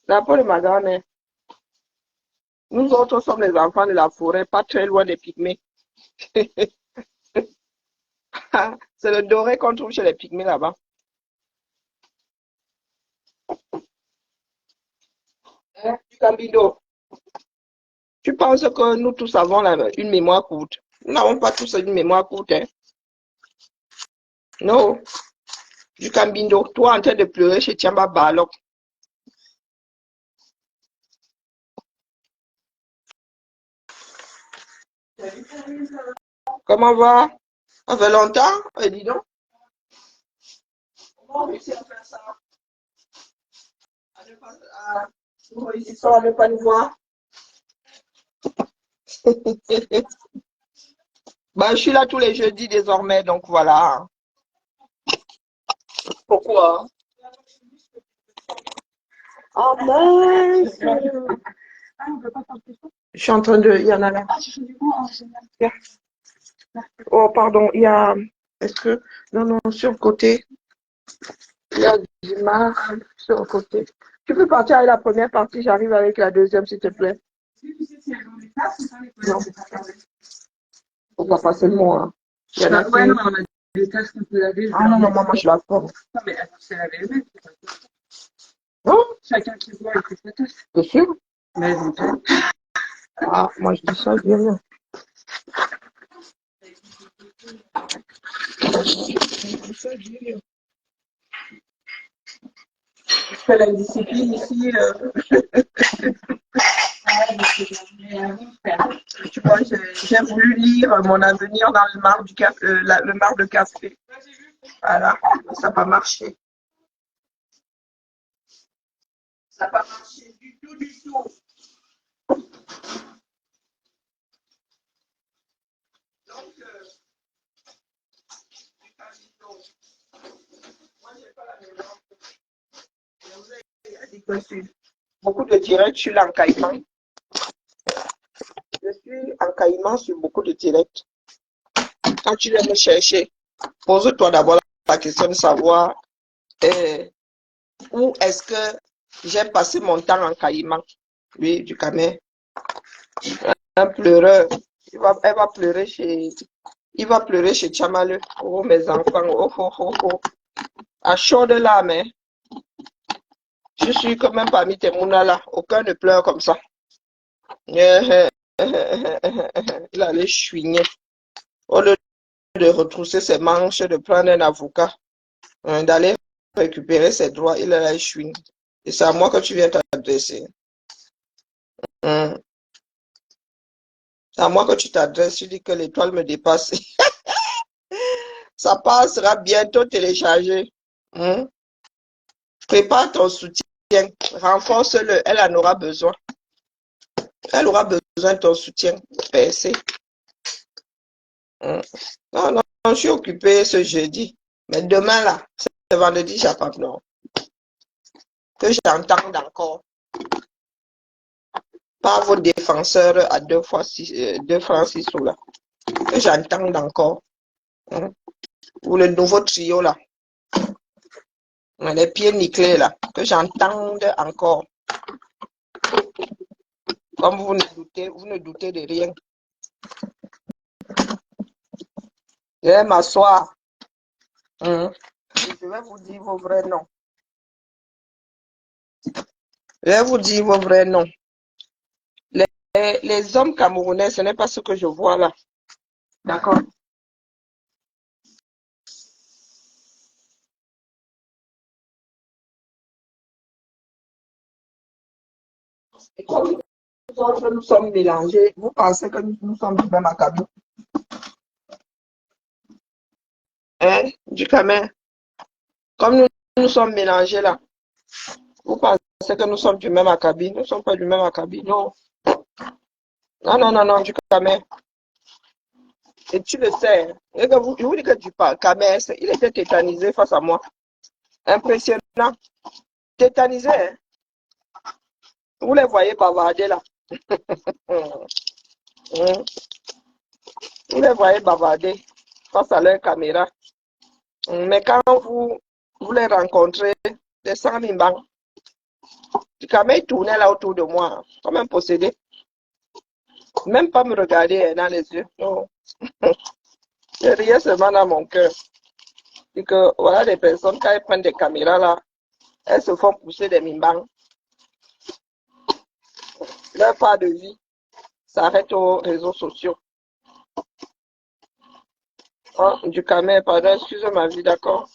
La peau de ma grand-mère. Nous autres sommes les enfants de la forêt, pas très loin des pygmées. C'est le doré qu'on trouve chez les pygmées là-bas. Hein, du Cambido. Tu penses que nous tous avons une mémoire courte? Nous n'avons pas tous une mémoire courte. Hein? Non. Du Cambindo, toi en train de pleurer chez Tiamba Balok. Comment va? Ça fait longtemps? Eh, dis donc. Comment on réussit à faire ça? Ils sont à ne pas nous voir.
Ben, je suis là tous les jeudis désormais, donc voilà. Pourquoi? Oh mince! Je suis en train de... Il y en a là. Oh, pardon, il y a... Est-ce que... Non, non, sur le côté. Il y a du marre sur le côté. Tu peux partir avec la première partie, j'arrive avec la deuxième, s'il te plaît. Non. On va passer le mot. Hein. Il y en a qui...
Ouais, non, on a des tâches qu'on peut laver.
Ah non, non, moi je la prends.
Non, mais elle s'est laver elle-même.
Non,
Chacun qui voit, il fait sa tâche.
c'est sûr.
Mais elles ont pas.
Ah, moi je dis ça, je dis rien. Je fais la discipline ici. Tu vois, j'ai voulu lire mon avenir dans le mar du café, le mar de café. Voilà, ça n'a pas marché. Ça n'a pas marché du tout, du tout. Donc, moi, j'ai pas la maison. Beaucoup de directs sur l'encaillement. Je suis encaillement sur beaucoup de directs. Quand tu viens me chercher, pose-toi d'abord la question de savoir où est-ce que j'ai passé mon temps en caïman. Oui, du Camer. Un pleureur. Il va pleurer chez Tchamaleu. Oh, mes enfants. Oh, oh, oh, oh. À chaud de l'âme, hein. Je suis quand même parmi tes mounas là. Aucun ne pleure comme ça. Il allait chouiner. Au lieu de retrousser ses manches, de prendre un avocat, d'aller récupérer ses droits, il allait chouiner. Et c'est à moi que tu viens t'adresser. C'est à moi que tu t'adresses. Tu dis que l'étoile me dépasse. Ça passera bientôt téléchargé. Prépare ton soutien. Renforce-le. Elle en aura besoin. Elle aura besoin de ton soutien. PC. Non, non, je suis occupée ce jeudi. Mais demain, là, c'est vendredi, j'ai pas non. Que j'entende encore. Par vos défenseurs à 2 francs 6 sous là. Que j'entende encore. Ou le nouveau trio là. Les pieds nickelés là. Que j'entende encore. Comme vous ne doutez de rien. Je vais m'asseoir. Je vais vous dire vos vrais noms. Je vais vous dire vos vrais noms. Les hommes camerounais, ce n'est pas ce que je vois là. D'accord? Et comme nous sommes mélangés, vous pensez que nous sommes du même acabit? Hein? Du Camer. Comme nous sommes mélangés là, vous pensez que nous sommes du même acabit? Nous ne sommes pas du même acabit, non. Non, non, non, non, du Camer. Et tu le sais. Et que je vous dis que du Camer, il était tétanisé face à moi. Impressionnant. Tétanisé. Hein? Vous les voyez bavarder là. Vous les voyez bavarder face à leur caméra. Mais quand vous les rencontrez, des 100 000 bancs, du Camer tournait là autour de moi, comme un possédé. Même pas me regarder dans les yeux. Non. Je riais seulement dans mon cœur. Et que voilà des personnes, quand elles prennent des caméras là, elles se font pousser des mimbangs. Leur part de vie s'arrête aux réseaux sociaux. Oh, du Camer, pardon, excuse ma vie, d'accord.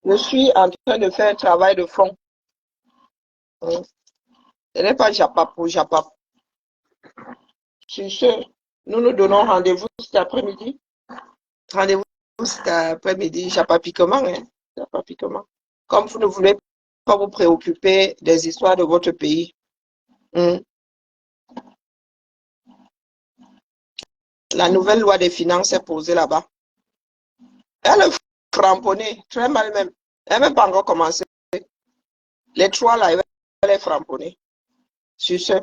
Je suis en train de faire un travail de fond. Ce n'est pas Japap pour Japap. Sur ce, nous nous donnons rendez-vous cet après-midi. Rendez-vous cet après-midi, Japapiquement, hein. Japapiquement. Comme vous ne voulez pas vous préoccuper des histoires de votre pays, Hmm. La nouvelle loi des finances est posée là-bas. Elle est framponnée, très mal même. Elle n'a même pas encore commencé. Les trois là, elle est framponnée. Sur ce.